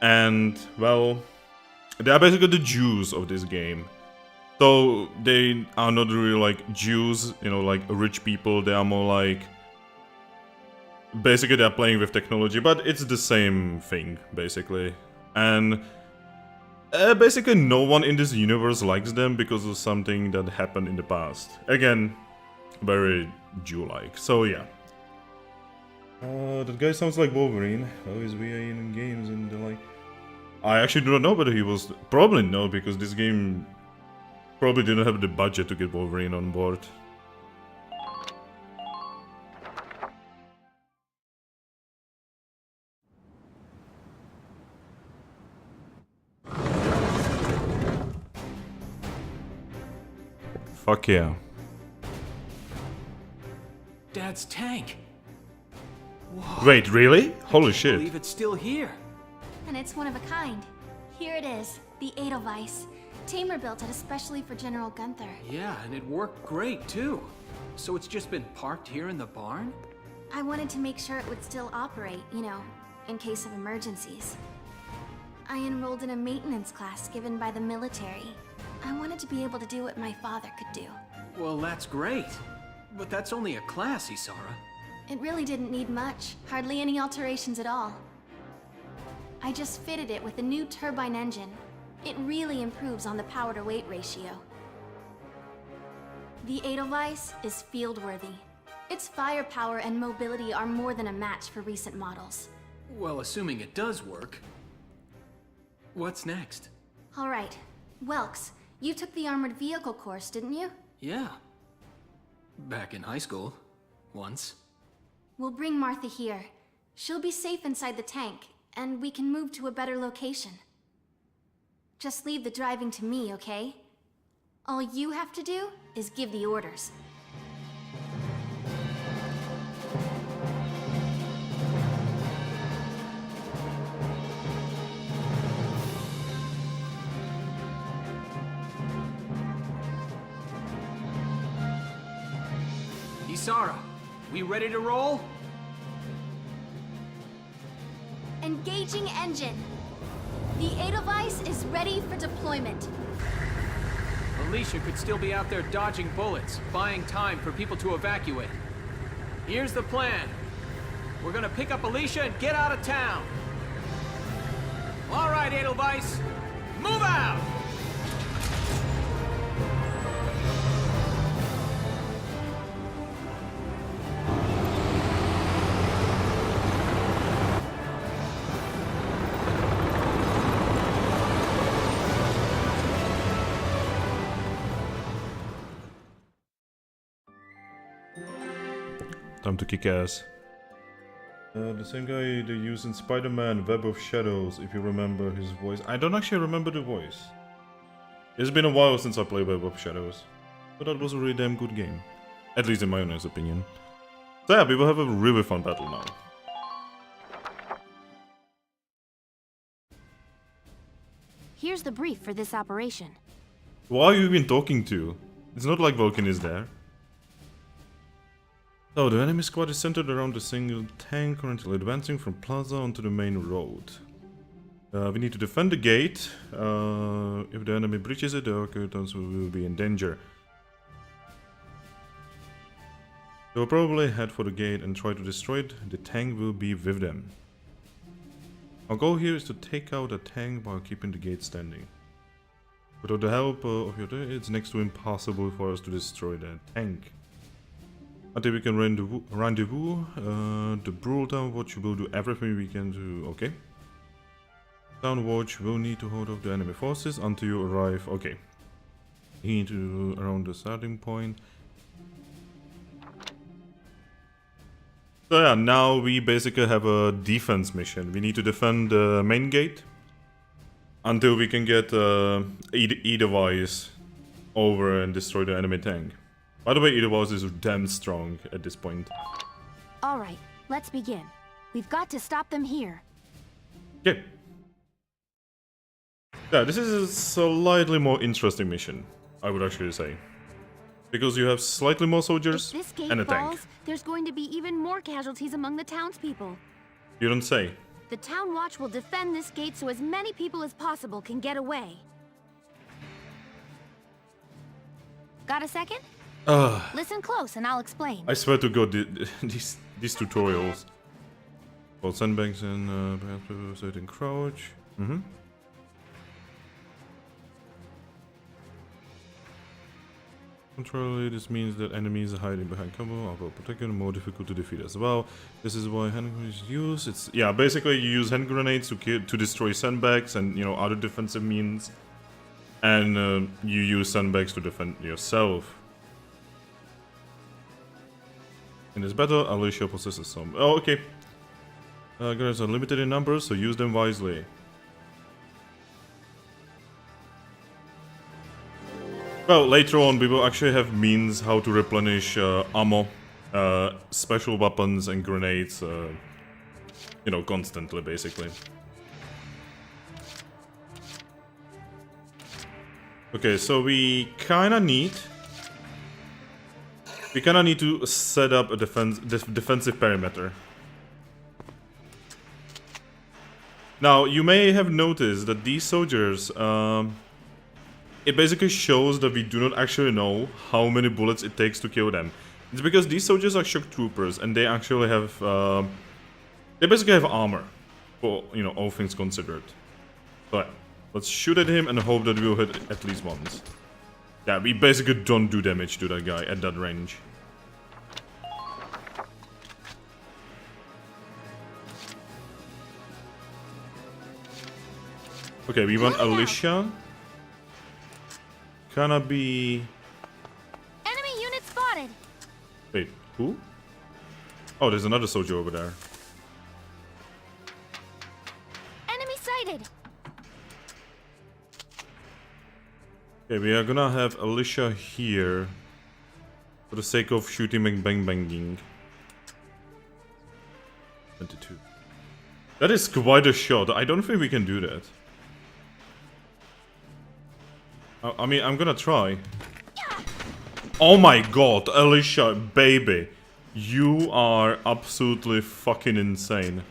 And, well, they are basically the Jews of this game. So they are not really like Jews, you know, like rich people. They are more like... Basically, they're playing with technology, but it's the same thing, basically. And basically, no one in this universe likes them because of something that happened in the past. Again, very Jew-like. So, yeah. That guy sounds like Wolverine. Oh, is we in games and the like. I actually do not know whether he was... Probably no, because this game probably didn't have the budget to get Wolverine on board. Fuck yeah. Dad's tank. Whoa. Wait, really? Holy I shit. believe it's still here. And it's one of a kind. Here it is, the Edelweiss. Tamer built it especially for General Gunther. Yeah, and it worked great, too. So it's just been parked here in the barn? I wanted to make sure it would still operate, you know, in case of emergencies. I enrolled in a maintenance class given by the military. I wanted to be able to do what my father could do. Well, that's great. But that's only a class, Isara. It really didn't need much, hardly any alterations at all. I just fitted it with a new turbine engine. It really improves on the power-to-weight ratio. The Edelweiss is field-worthy. Its firepower and mobility are more than a match for recent models. Well, assuming it does work. What's next? All right, Welks, you took the armored vehicle course, didn't you? Yeah. Back in high school. Once. We'll bring Martha here. She'll be safe inside the tank, and we can move to a better location. Just leave the driving to me, okay? All you have to do is give the orders. Isara, we ready to roll? Engaging engine. The Edelweiss is ready for deployment. Alicia could still be out there dodging bullets, buying time for people to evacuate. Here's the plan. We're gonna pick up Alicia and get out of town. All right, Edelweiss, move out! Time to kick ass. The same guy they use in Spider-Man Web of Shadows, if you remember his voice. I don't actually remember the voice. It's been a while since I played Web of Shadows. But that was a really damn good game. At least in my honest opinion. So yeah, we will have a really fun battle now. Here's the brief for this operation. Who are you even talking to? It's not like Vulcan is there. So, the enemy squad is centered around a single tank currently advancing from Plaza onto the main road. We need to defend the gate. If the enemy breaches it, the occupants will be in danger. They will probably head for the gate and try to destroy it. The tank will be with them. Our goal here is to take out a tank while keeping the gate standing. Without the help of your team, it's next to impossible for us to destroy the tank. Until we can rendezvous, the Brule Town Watch will do everything we can to... Okay. Town Watch will need to hold off the enemy forces until you arrive. Okay. You need to around the starting point. So yeah, now we basically have a defense mission. We need to defend the main gate until we can get Edelweiss over and destroy the enemy tank. By the way, Edelweiss is damn strong at this point. All right, let's begin. We've got to stop them here. Okay. Yeah, this is a slightly more interesting mission, I would actually say. Because you have slightly more soldiers If this gate and a falls, tank. there's going to be even more casualties among the townspeople. You don't say. The Town Watch will defend this gate so as many people as possible can get away. Got a second? Listen close and I'll explain. I swear to God, these tutorials. Well, sandbags and perhaps certain crouch. Contrarily, this means that enemies are hiding behind cover or well protected and more difficult to defeat as well. This is why hand grenades is used. It's yeah, basically you use hand grenades to destroy sandbags and other defensive means, and you use sandbags to defend yourself. In this battle, Alicia possesses some. Oh, okay. Grenades are limited in numbers, so use them wisely. Well, later on we will actually have means how to replenish ammo, special weapons and grenades, constantly, basically. Okay, so we kinda need to set up a defensive perimeter. Now, you may have noticed that these soldiers, it basically shows that we do not actually know how many bullets it takes to kill them. It's because these soldiers are shock troopers and they actually have, they basically have armor, for, all things considered. So, let's shoot at him and hope that we'll hit at least once. Yeah, we basically don't do damage to that guy at that range. Okay, we want Alicia. Gonna be... Enemy unit spotted! Wait, who? Oh, there's another soldier over there. Enemy sighted! Okay, we are gonna have Alicia here for the sake of shooting and bang banging. 22. That is quite a shot. I don't think we can do that. I mean, I'm gonna try. Oh my god, Alicia, baby. You are absolutely fucking insane.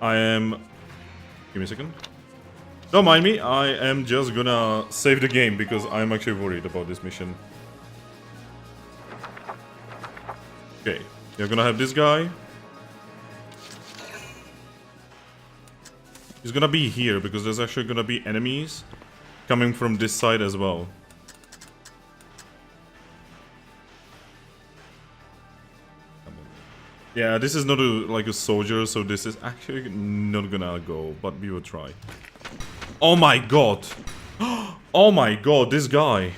I am... Give me a second. Don't mind me, I am just gonna save the game because I'm actually worried about this mission. Okay, you're gonna have this guy. He's gonna be here because there's actually gonna be enemies coming from this side as well. Yeah, this is not like a soldier, so this is actually not gonna go, but we will try. Oh my god! Oh my god, this guy!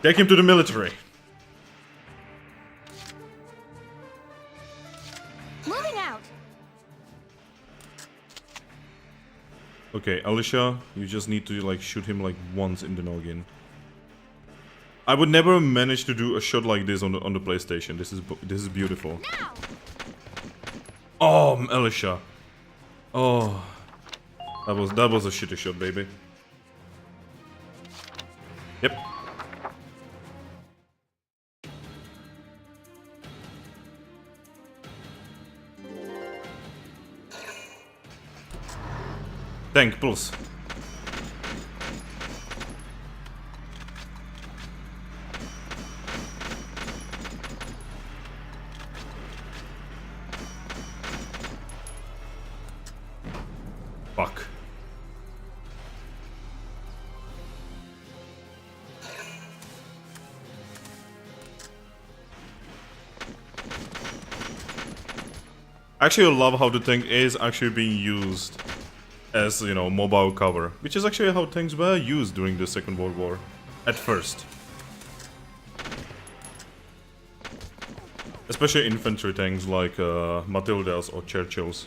Take him to the military! Moving out. Okay, Alicia, you just need to like shoot him like once in the noggin. I would never manage to do a shot like this on the PlayStation. This is beautiful. Now. Oh, Alicia. Oh, that was a shitty shot, baby. Yep. Tank, pulse. Fuck. Actually, I love how the tank is actually being used as, you know, mobile cover, which is actually how tanks were used during the Second World War, at first. Especially infantry tanks like Matildas or Churchills.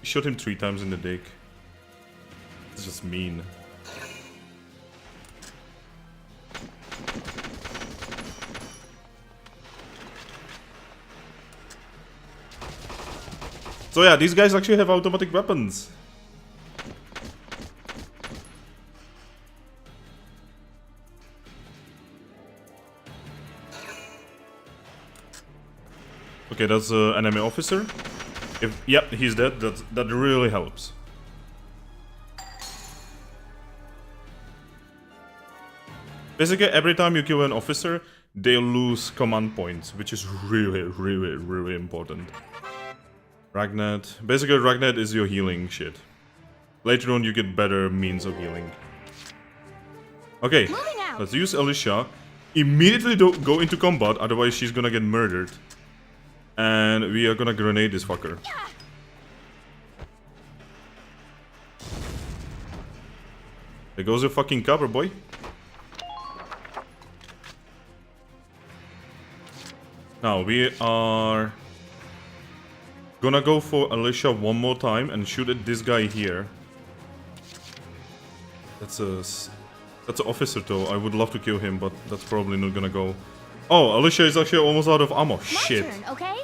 He shot him 3 times in the dick. It's just mean. So yeah, these guys actually have automatic weapons. Okay, that's an enemy officer. Yep, he's dead. That really helps. Basically, every time you kill an officer, they lose command points, which is really important. Ragnet. Basically, Ragnet is your healing shit. Later on, you get better means of healing. Okay, let's use Alicia. Immediately go into combat, otherwise she's gonna get murdered. And we are gonna grenade this fucker. There goes your fucking cover, boy. Now we are gonna go for Alicia one more time and shoot at this guy here. That's an officer though. I would love to kill him, but that's probably not gonna go. Oh, Alicia is actually almost out of ammo. Shit. My turn, okay?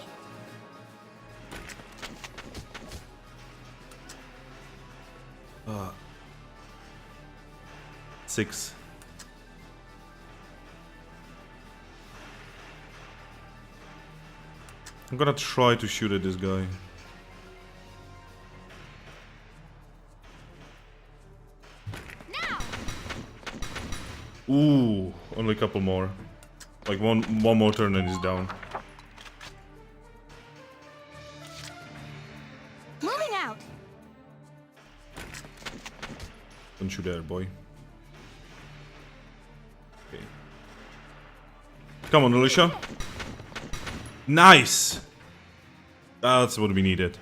Six. I'm gonna try to shoot at this guy. Now. Ooh, only a couple more. Like one more turn and he's down. Moving out. Don't shoot there, boy. Okay. Come on, Alicia. Nice! That's what we needed.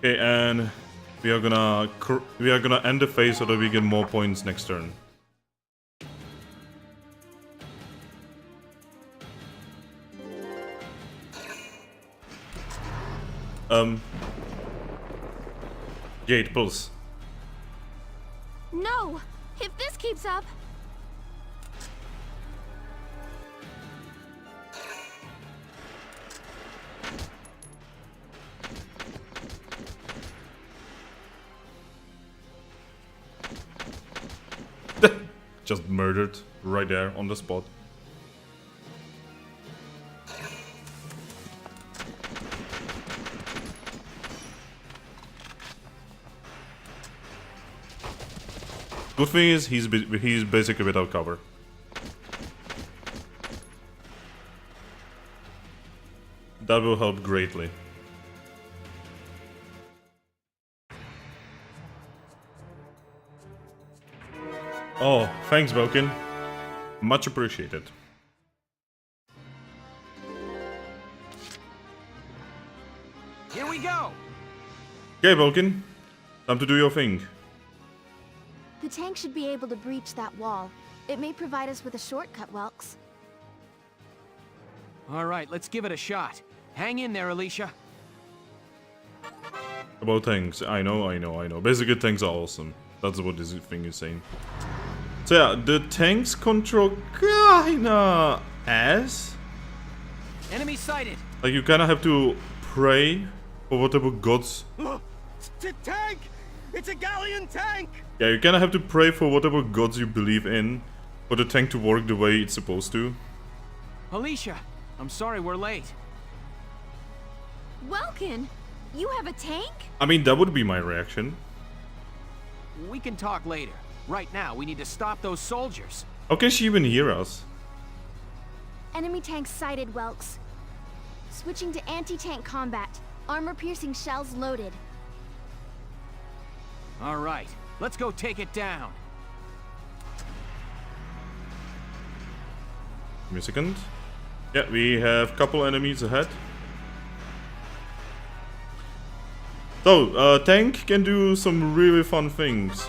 Okay, and we are gonna end the phase so that we get more points next turn. Gate pulse. No! If this keeps up... Just murdered right there on the spot. Good thing is he's basically without cover. That will help greatly. Oh, thanks, Vulcan. Much appreciated. Here we go! Okay, Vulcan. Time to do your thing. The tank should be able to breach that wall. It may provide us with a shortcut, Welks. All right, let's give it a shot. Hang in there, Alicia. About tanks, I know. Basically, tanks are awesome. That's what this thing is saying. So yeah, the tanks control kinda ass. Enemy sighted. Like you kinda have to pray for whatever gods. It's a tank! It's a galleon tank! Yeah, you kinda have to pray for whatever gods you believe in for the tank to work the way it's supposed to. Alicia, I'm sorry we're late. Welkin, you have a tank? I mean, that would be my reaction. We can talk later. Right now, we need to stop those soldiers. How can she even hear us? Enemy tank sighted, Welks. Switching to anti-tank combat. Armor-piercing shells loaded. All right, let's go take it down. Give me a second. Yeah, we have a couple enemies ahead. So, tank can do some really fun things.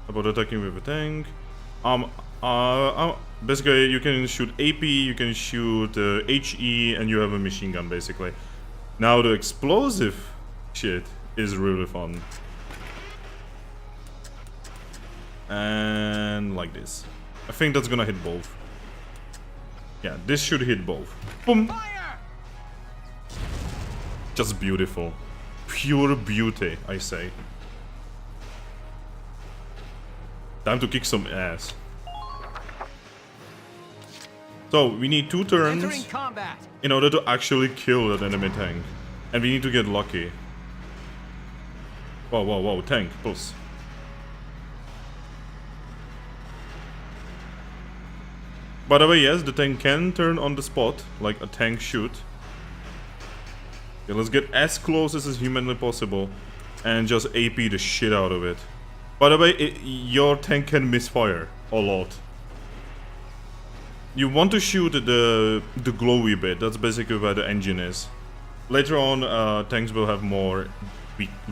About attacking with a tank. Basically, you can shoot AP, you can shoot HE, and you have a machine gun, basically. Now, the explosive shit is really fun. And like this. I think that's gonna hit both. Yeah, this should hit both. Boom! Fire! Just beautiful. Pure beauty, I say. Time to kick some ass. So, we need 2 turns Entering combat. in order to actually kill that enemy tank. And we need to get lucky. Whoa, tank, pulse. By the way, yes, the tank can turn on the spot, like a tank should. Okay, let's get as close as is humanly possible and just AP the shit out of it. By the way, your tank can misfire a lot. You want to shoot the glowy bit, that's basically where the engine is. Later on, tanks will have more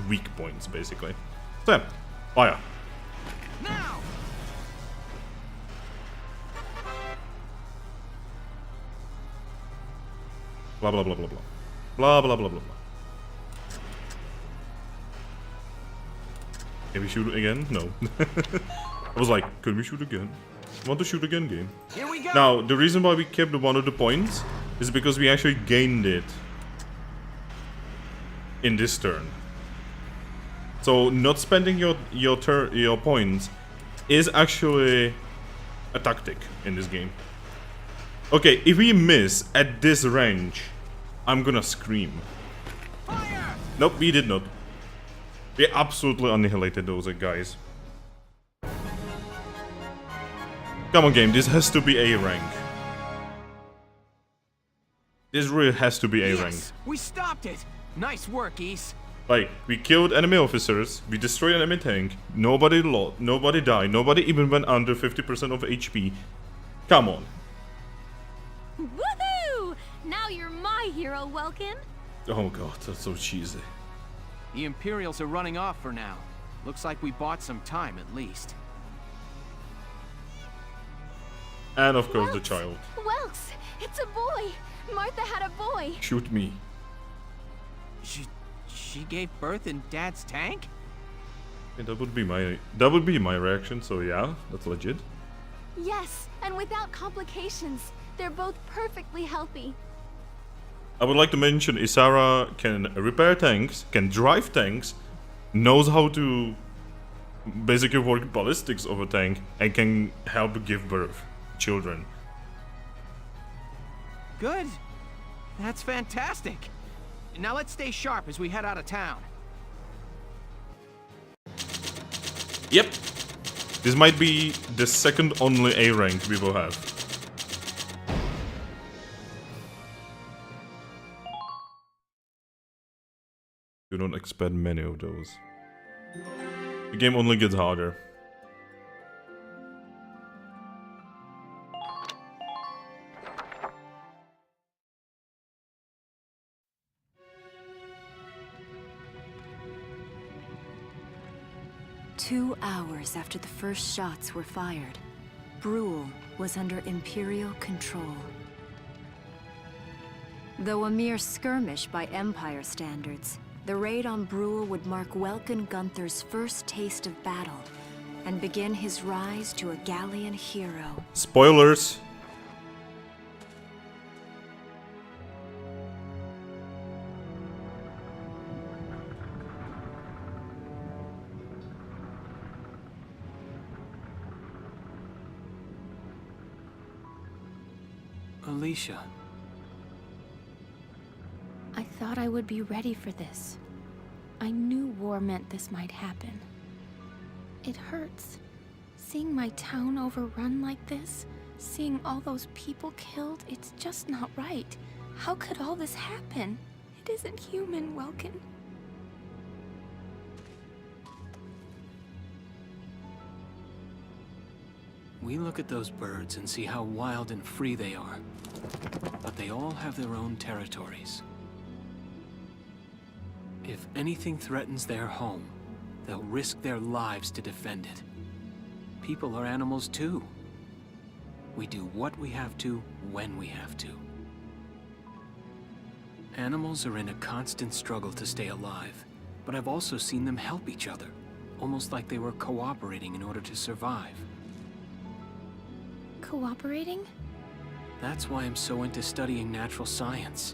weak points, basically. So yeah, fire. Now! Blah blah blah blah blah. Blah blah blah blah blah. Can we shoot again? No. I was like, could we shoot again? I want to shoot again, game. Here we go. Now, the reason why we kept one of the points is because we actually gained it in this turn. So not spending your points is actually a tactic in this game. Okay, if we miss at this range, I'm gonna scream. Fire! Nope, we did not. We absolutely annihilated those guys. Come on, game, this has to be A rank. This really has to be A rank. Yes, we stopped it. Nice work, East. Like, we killed enemy officers, we destroyed enemy tank, nobody lost, nobody died, nobody even went under 50% of HP. Come on. Woohoo! Now you're my hero, Welkin. Oh god, that's so cheesy. The Imperials are running off for now. Looks like we bought some time at least. And of course the child. Welks! It's a boy! Martha had a boy! Shoot me. She gave birth in Dad's tank? Yeah, that would be my reaction, so yeah, that's legit. Yes, and without complications. They're both perfectly healthy. I would like to mention Isara can repair tanks, can drive tanks, knows how to basically work ballistics of a tank, and can help give birth to children. Good. That's fantastic. Now let's stay sharp as we head out of town. Yep. This might be the second only A rank we will have. Do not expect many of those. The game only gets harder. Two hours after the first shots were fired, Brule was under Imperial control. Though a mere skirmish by Empire standards, the raid on Brule would mark Welkin Gunther's first taste of battle and begin his rise to a Gallian hero. Spoilers! Alicia. I thought I would be ready for this. I knew war meant this might happen. It hurts. Seeing my town overrun like this, seeing all those people killed, it's just not right. How could all this happen? It isn't human, Welkin. We look at those birds and see how wild and free they are. But they all have their own territories. If anything threatens their home, they'll risk their lives to defend it. People are animals too. We do what we have to, when we have to. Animals are in a constant struggle to stay alive, but I've also seen them help each other, almost like they were cooperating in order to survive. Cooperating? That's why I'm so into studying natural science.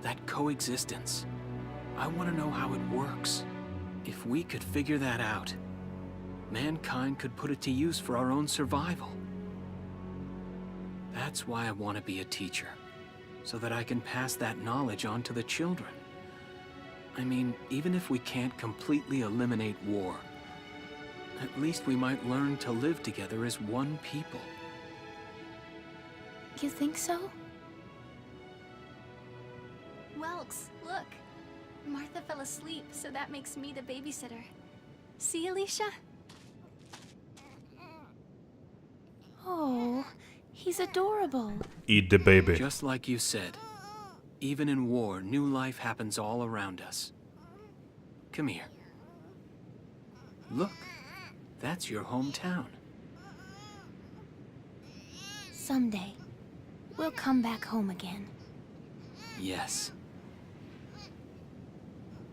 That coexistence. I want to know how it works. If we could figure that out, mankind could put it to use for our own survival. That's why I want to be a teacher, so that I can pass that knowledge on to the children. I mean, even if we can't completely eliminate war, at least we might learn to live together as one people. You think so? Welks, look. Martha fell asleep, so that makes me the babysitter. See, Alicia? Oh, he's adorable. Eat the baby. Just like you said, even in war, new life happens all around us. Come here. Look, that's your hometown. Someday, we'll come back home again. Yes.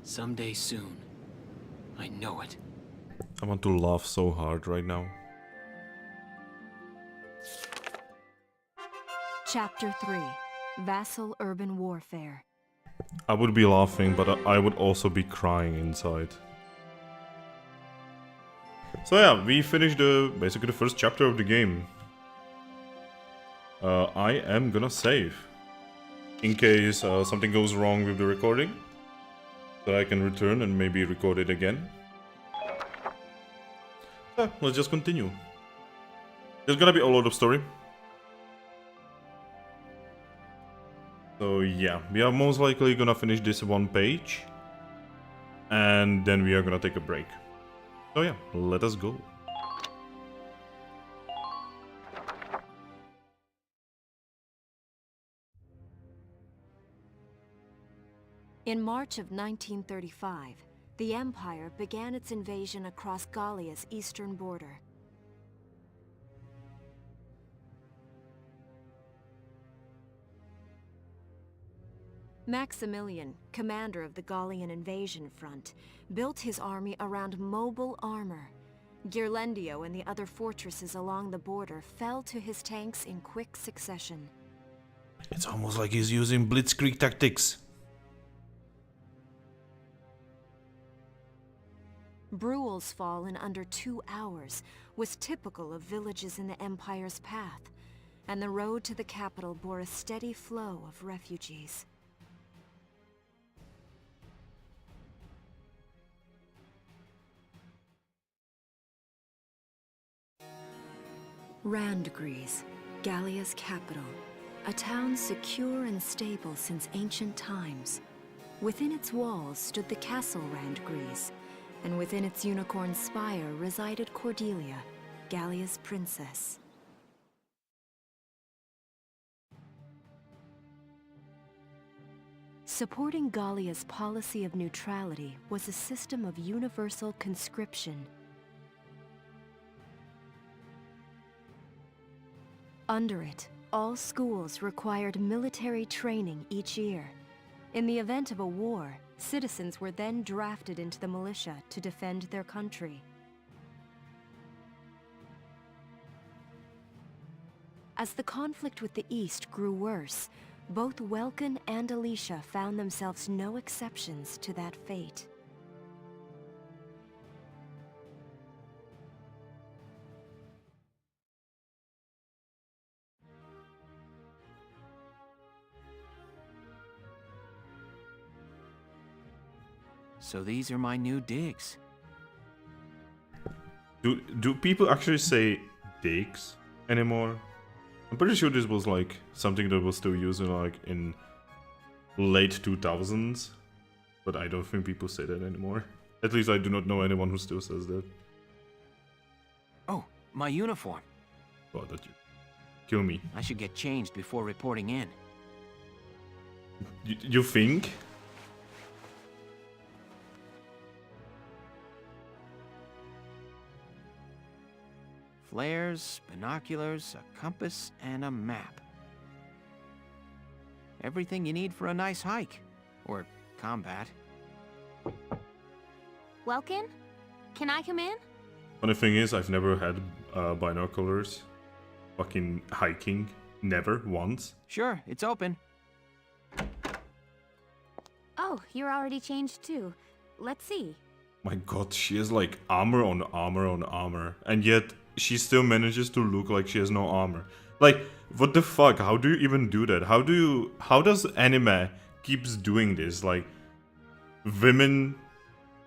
Someday soon. I know it. I want to laugh so hard right now. Chapter 3. Vassal Urban Warfare. I would be laughing, but I would also be crying inside. So yeah, we finished basically the first chapter of the game. I am gonna save. In case something goes wrong with the recording. So I can return and maybe record it again. Yeah, let's just continue. There's gonna be a lot of story. So yeah, we are most likely gonna finish this one page. And then we are gonna take a break. So yeah, let us go. In March of 1935, the Empire began its invasion across Gallia's eastern border. Maximilian, commander of the Gallian invasion front, built his army around mobile armor. Ghirlandaio and the other fortresses along the border fell to his tanks in quick succession. It's almost like he's using blitzkrieg tactics. Bruhl's fall in under 2 hours was typical of villages in the Empire's path, and the road to the capital bore a steady flow of refugees. Randgries, Gallia's capital, a town secure and stable since ancient times. Within its walls stood the castle Randgries, and within its unicorn spire resided Cordelia, Gallia's princess. Supporting Gallia's policy of neutrality was a system of universal conscription. Under it, all schools required military training each year. In the event of a war, citizens were then drafted into the militia to defend their country. As the conflict with the East grew worse, both Welkin and Alicia found themselves no exceptions to that fate. So these are my new digs. Do people actually say digs anymore? I'm pretty sure this was like something that was still used in like in late 2000s, but I don't think people say that anymore. At least I do not know anyone who still says that. Oh, my uniform. Oh, that you kill me. I should get changed before reporting in. You think? Flares, binoculars, a compass, and a map. Everything you need for a nice hike. Or combat. Welkin? Can I come in? Funny thing is, I've never had binoculars. Fucking hiking. Never, once. Sure, it's open. Oh, you're already changed too. Let's see. My god, she has like armor on armor on armor. And yet, she still manages to look like she has no armor. Like, what the fuck? How do you even do that? How does anime keeps doing this? Like, women,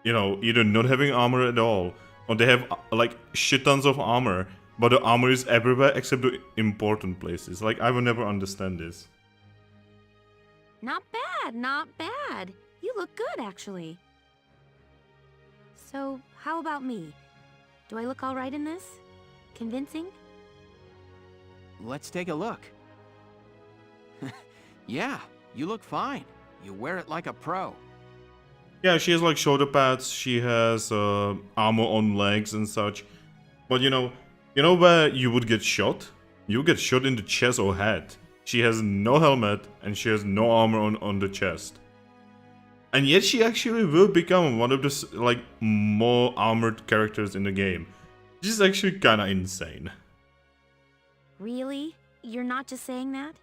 you know, either not having armor at all, or they have like shit tons of armor, but the armor is everywhere except the important places. Like, I will never understand this. Not bad, not bad. You look good, actually. So, how about me? Do I look all right in this? Convincing? Let's take a look. Yeah, you look fine. You wear it like a pro. Yeah, she has like shoulder pads, she has armor on legs and such. But you know where you would get shot? You get shot in the chest or head. She has no helmet and she has no armor on the chest. And yet she actually will become one of the like more armored characters in the game. This is actually kinda insane. Really? You're not just saying that?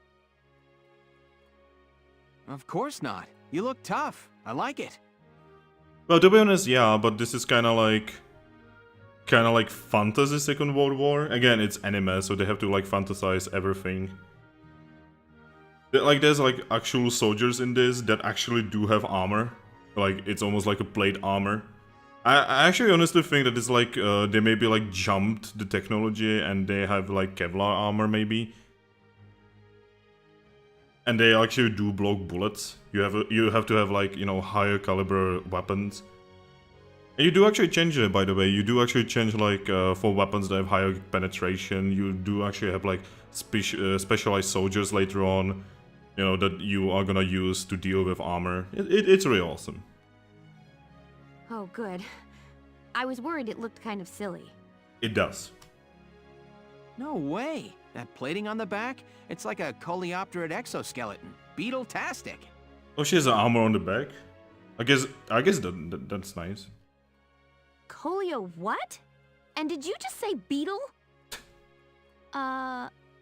Of course not. You look tough. I like it. Well, to be honest, yeah, but this is kinda like fantasy Second World War. Again, it's anime, so they have to like fantasize everything. Like, there's like actual soldiers in this that actually do have armor. Like, it's almost like a plate armor. I actually honestly think that it's like, they maybe like jumped the technology and they have like Kevlar armor maybe. And they actually do block bullets. You have to have like, you know, higher caliber weapons. And you do actually change it, by the way. You do actually change like, for weapons that have higher penetration. You do actually have like specialized soldiers later on. you know, that you are gonna use to deal with armor. It's really awesome. Oh, good. I was worried it looked kind of silly. It does. No way. That plating on the back? It's like a coleopterate exoskeleton. Beetle-tastic. Oh, she has an armor on the back. I guess that's nice. Colio what? And did you just say beetle?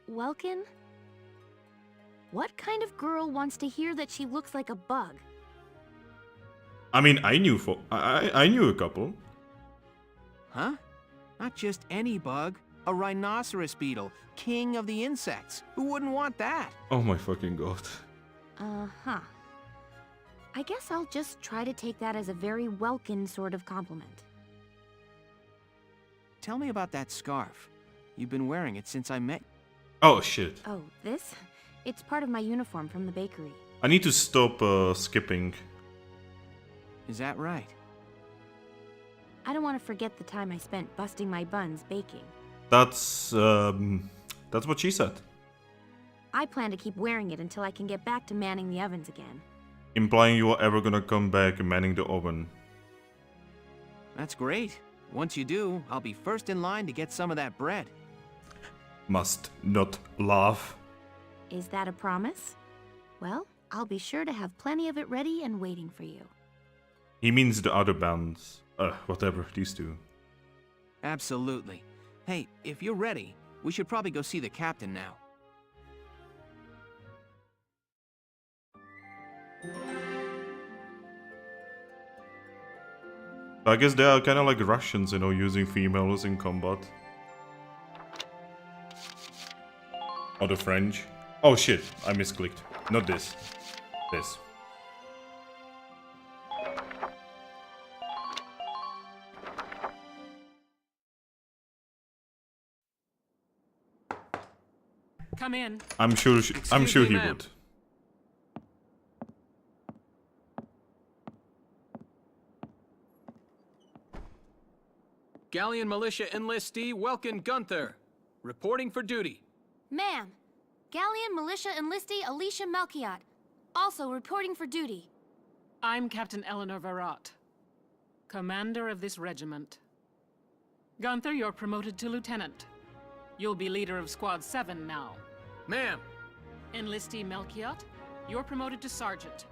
Welkin? What kind of girl wants to hear that she looks like a bug? I mean, I knew a couple. Huh? Not just any bug. A rhinoceros beetle, king of the insects. Who wouldn't want that? Oh my fucking god. Uh-huh. I guess I'll just try to take that as a very Welkin sort of compliment. Tell me about that scarf. You've been wearing it since I met. Oh shit. Oh, this? It's part of my uniform from the bakery. I need to stop skipping. Is that right? I don't want to forget the time I spent busting my buns baking. That's what she said. I plan to keep wearing it until I can get back to manning the ovens again. Implying you are ever gonna come back manning the oven. That's great. Once you do, I'll be first in line to get some of that bread. Must not laugh. Is that a promise? Well, I'll be sure to have plenty of it ready and waiting for you. He means the other bands. Whatever, these two. Absolutely. Hey, if you're ready, we should probably go see the captain now. I guess they are kind of like Russians, you know, using females in combat. Or the French. Oh shit, I misclicked. Not this. This. Come in. I'm sure he ma'am. would. Galleon Militia Enlistee Welkin Gunther, reporting for duty. Ma'am, Galleon Militia Enlistee Alicia Melchiot, also reporting for duty. I'm Captain Eleanor Varrot, commander of this regiment. Gunther, you're promoted to lieutenant. You'll be leader of Squad 7 now. Ma'am. Enlistee Melchiot, you're promoted to sergeant.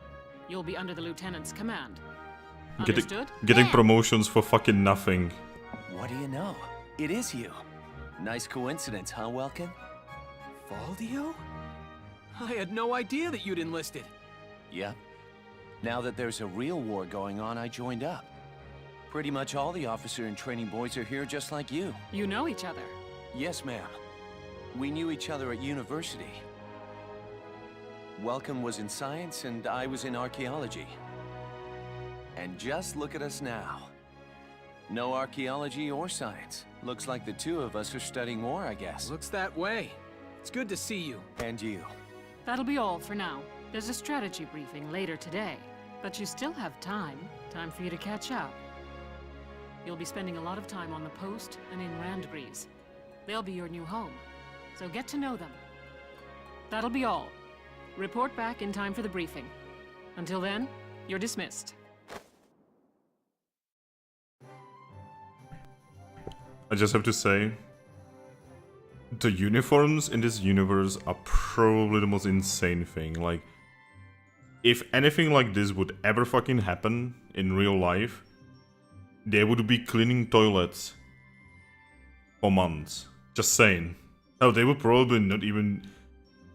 You'll be under the lieutenant's command. Understood? Getting promotions for fucking nothing. What do you know? It is you. Nice coincidence, huh, Welkin? Valdio? I had no idea that you'd enlisted. Yep. Now that there's a real war going on, I joined up. Pretty much all the officer and training boys are here just like you. You know each other? Yes, ma'am. We knew each other at university. Welcome was in science and I was in archaeology. And just look at us now. No archaeology or science. Looks like the two of us are studying war, I guess. Looks that way. It's good to see you. And you. That'll be all for now. There's a strategy briefing later today, but you still have time for you to catch up. You'll be spending a lot of time on the post and in Randbreeze. They'll be your new home, so get to know them. That'll be all. Report back in time for the briefing. Until then, you're dismissed. I just have to say, the uniforms in this universe are probably the most insane thing. Like, if anything like this would ever fucking happen in real life, they would be cleaning toilets for months. Just saying. Oh, they would probably not even...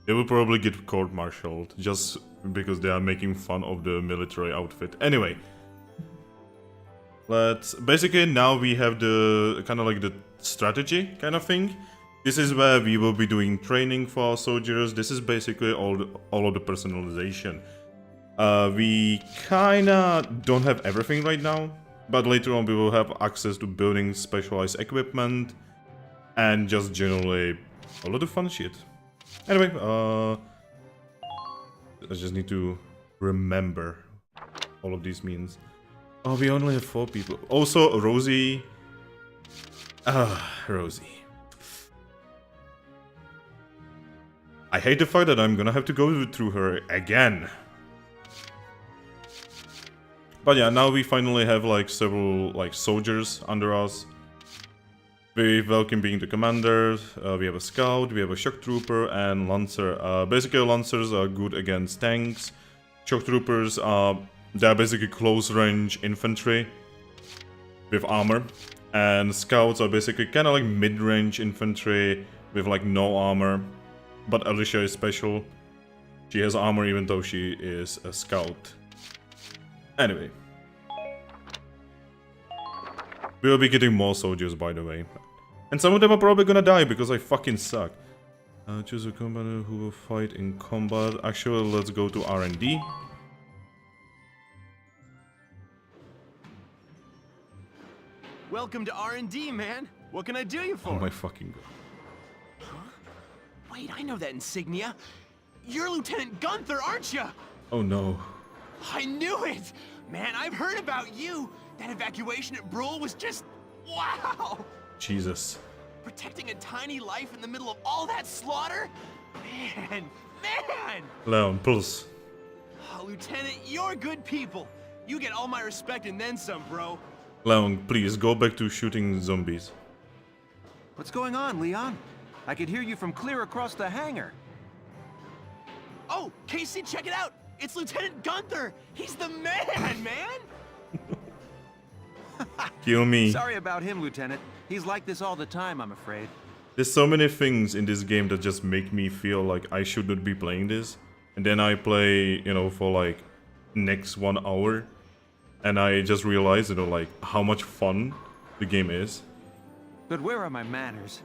They would probably get court-martialed just because they are making fun of the military outfit. Anyway. Basically, now we have the kind of like the strategy kind of thing. This is where we will be doing training for our soldiers. This is basically all of the personalization. We kinda don't have everything right now, but later on we will have access to building specialized equipment and just generally a lot of fun shit. Anyway, I just need to remember all of these means. Oh, we only have 4 people. Also, Rosie. Rosie. I hate the fact that I'm gonna have to go through her again. But yeah, now we finally have like several like soldiers under us. With Valkyria being the commander, we have a scout, we have a shock trooper, and lancer. Basically, lancers are good against tanks. Shock troopers they're basically close range infantry with armor, and scouts are basically kind of like mid range infantry with like no armor. But Alicia is special. She has armor even though she is a scout. Anyway. We'll be getting more soldiers, by the way. And some of them are probably gonna die because I fucking suck. Choose a combatant who will fight in combat. Actually, let's go to R&D. Welcome to R&D, man. What can I do you for? Oh my fucking god. Huh? Wait, I know that insignia. You're Lieutenant Gunther, aren't you? Oh no. I knew it! Man, I've heard about you. That evacuation at Brule was just... wow! Jesus. Protecting a tiny life in the middle of all that slaughter? Man! Leon, pulse. Oh, Lieutenant, you're good people. You get all my respect and then some, bro. Leon, please, go back to shooting zombies. What's going on, Leon? I could hear you from clear across the hangar. Oh, Casey, check it out! It's Lieutenant Gunther! He's the man, man! Kill me. Sorry about him, Lieutenant. He's like this all the time, I'm afraid. There's so many things in this game that just make me feel like I should not be playing this. And then I play, you know, for like next 1 hour. And I just realize, you know, like how much fun the game is. But where are my manners?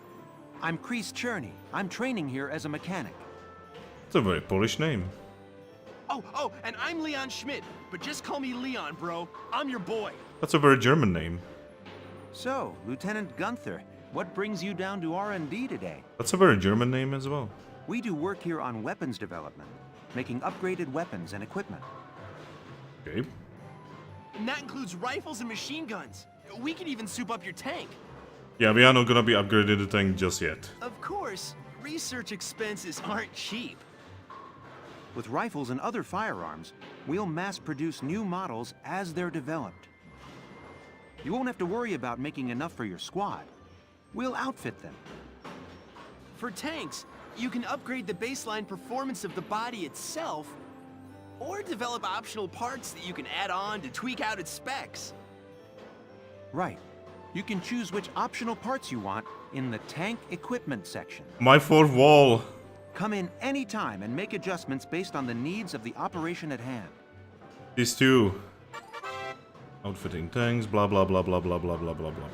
I'm Chris Cherney. I'm training here as a mechanic. It's a very Polish name. Oh, and I'm Leon Schmidt. But just call me Leon, bro. I'm your boy. That's a very German name. So, Lieutenant Gunther, what brings you down to R&D today? That's a very German name as well. We do work here on weapons development, making upgraded weapons and equipment. Okay. And that includes rifles and machine guns. We can even soup up your tank. Yeah, we are not gonna be upgrading the tank just yet. Of course, research expenses aren't cheap. With rifles and other firearms, we'll mass-produce new models as they're developed. You won't have to worry about making enough for your squad. We'll outfit them. For tanks, you can upgrade the baseline performance of the body itself, or develop optional parts that you can add on to tweak out its specs. Right. You can choose which optional parts you want in the tank equipment section. My fourth wall. Come in anytime and make adjustments based on the needs of the operation at hand. These two. Outfitting tanks, blah blah blah blah blah blah blah blah blah.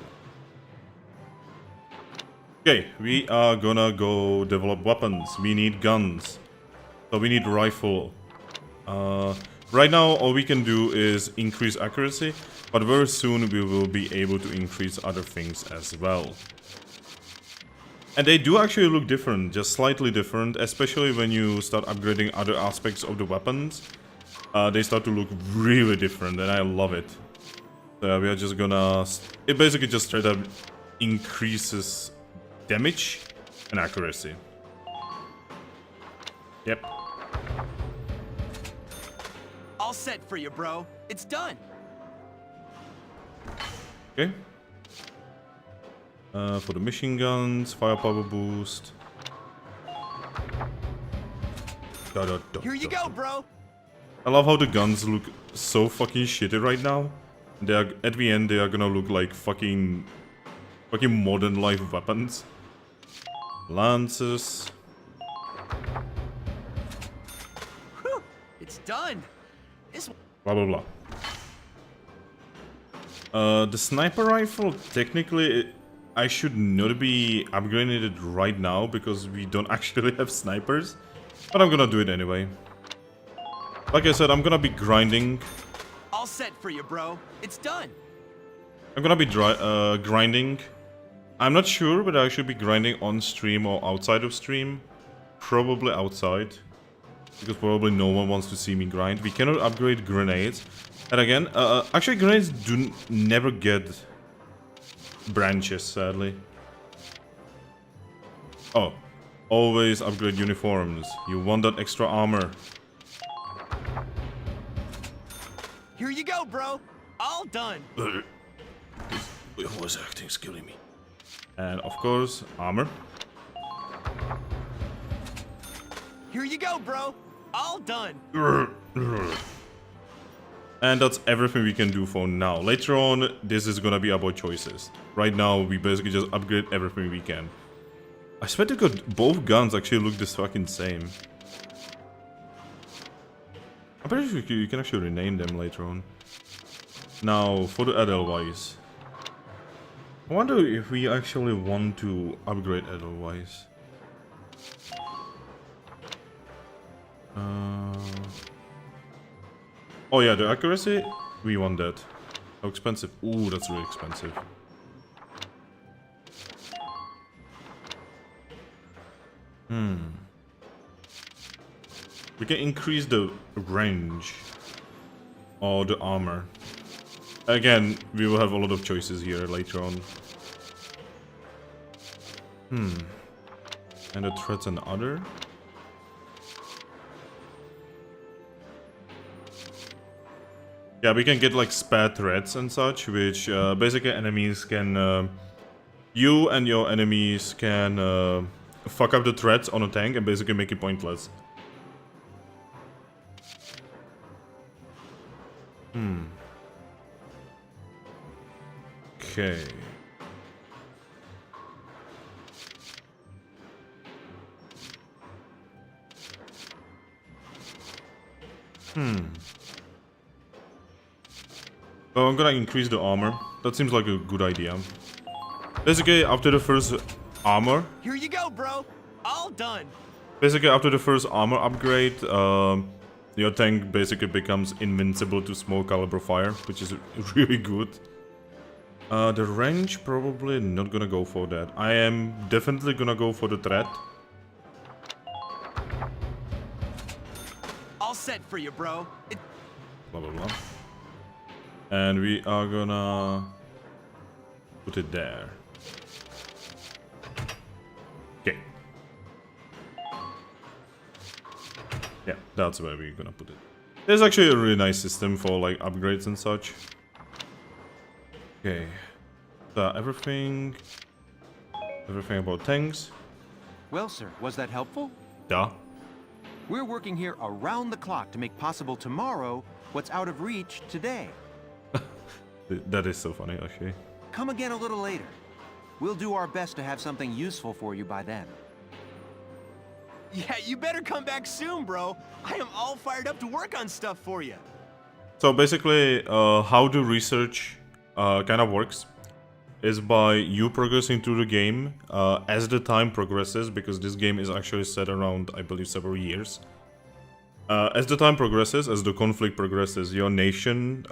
Okay, we are gonna go develop weapons. We need guns. So we need rifle. Right now all we can do is increase accuracy, but very soon we will be able to increase other things as well. And they do actually look different, just slightly different, especially when you start upgrading other aspects of the weapons. They start to look really different, and I love it. So we are just gonna... It basically just straight up increases damage and accuracy. Yep. All set for you, bro. It's done. Okay. For the machine guns, firepower boost. Here you go, bro. I love how the guns look so fucking shitty right now. They are, at the end, they are gonna look like fucking modern life weapons. Lances. Whew, it's done. This. Blah blah blah. The sniper rifle, technically, I should not be upgrading it right now because we don't actually have snipers. But I'm gonna do it anyway. Like I said, I'm gonna be grinding. All set for you, bro. It's done. I'm gonna be grinding. I'm not sure whether I should be grinding on stream or outside of stream. Probably outside. Because probably no one wants to see me grind. We cannot upgrade grenades. And again, actually grenades never get branches, sadly. Oh. Always upgrade uniforms. You want that extra armor. Here you go, bro. All done. Voice acting is killing me. And of course, armor. Here you go, bro. All done. And that's everything we can do for now. Later on, this is gonna be about choices. Right now, we basically just upgrade everything we can. I swear to God, both guns actually look this fucking same. I'm pretty sure you can actually rename them later on. Now, for the Edelweiss. I wonder if we actually want to upgrade Edelweiss. Oh yeah, the accuracy? We want that. How expensive? Ooh, that's really expensive. We can increase the range or the armor. Again, we will have a lot of choices here later on. And the threats and other. Yeah, we can get like spare threats and such, which basically enemies can... you and your enemies can fuck up the threats on a tank and basically make it pointless. Okay. Well, I'm gonna increase the armor. That seems like a good idea. Basically, after the first armor... Here you go, bro. All done. Basically, after the first armor upgrade, your tank basically becomes invincible to small caliber fire, which is really good. The range, probably not gonna go for that. I am definitely gonna go for the threat. All set for you, bro. Blah, blah, blah. And we are gonna put it there. Okay. Yeah, that's where we're gonna put it. There's actually a really nice system for like upgrades and such. Okay. So everything about tanks. Well, sir, was that helpful? Yeah. We're working here around the clock to make possible tomorrow what's out of reach today. That is so funny, actually. Come again a little later. We'll do our best to have something useful for you by then. Yeah, you better come back soon, bro. I am all fired up to work on stuff for you. So basically, how the research kind of works is by you progressing through the game as the time progresses, because this game is actually set around, I believe, several years. As the time progresses, as the conflict progresses, your nation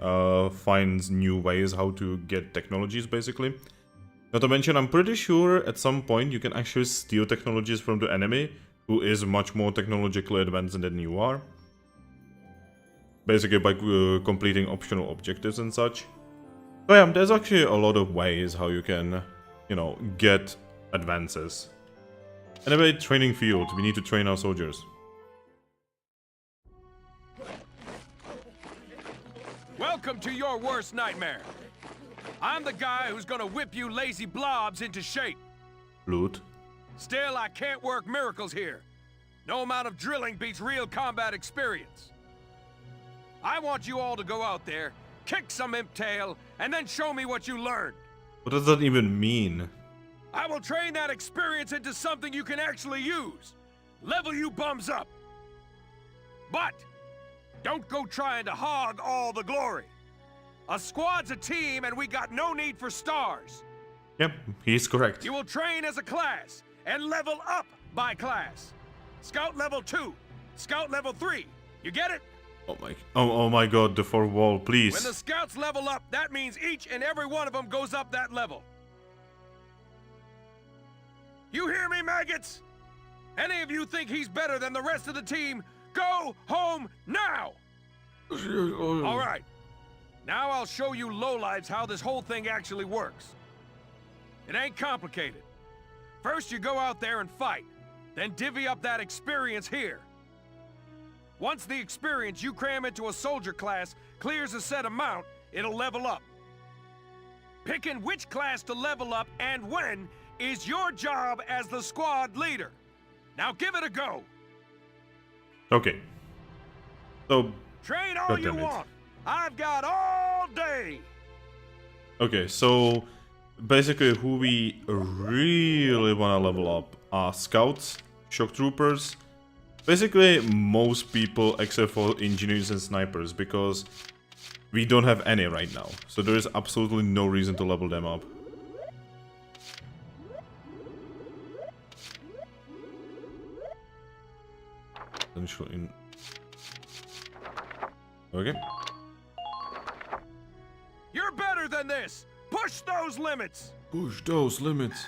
finds new ways how to get technologies, basically. Not to mention, I'm pretty sure at some point you can actually steal technologies from the enemy, who is much more technologically advanced than you are. Basically by completing optional objectives and such. So yeah, there's actually a lot of ways how you can, you know, get advances. Anyway, training field. We need to train our soldiers. Welcome to your worst nightmare. I'm the guy who's gonna whip you lazy blobs into shape. Loot. Still, I can't work miracles here. No amount of drilling beats real combat experience. I want you all to go out there, kick some imp tail, and then show me what you learned. What does that even mean? I will train that experience into something you can actually use. Level you bums up. But don't go trying to hog all the glory. A squad's a team, and we got no need for stars. Yep, he's correct. You will train as a class, and level up by class. Scout level 2, Scout level 3. You get it? Oh my god, the fourth wall, please. When the scouts level up, that means each and every one of them goes up that level. You hear me, maggots? Any of you think he's better than the rest of the team, go home now! All right. Now I'll show you lowlives how this whole thing actually works. It ain't complicated. First, you go out there and fight. then divvy up that experience here. Once the experience you cram into a soldier class clears a set amount, it'll level up. Picking which class to level up and when is your job as the squad leader. Now give it a go. Okay. So... Train all you want. I've got all day. Okay, so... basically who we really want to level up are scouts, shock troopers, basically most people except for engineers and snipers, because we don't have any right now, so there is absolutely no reason to level them up. Okay. You're better than this. Push those limits! Push those limits.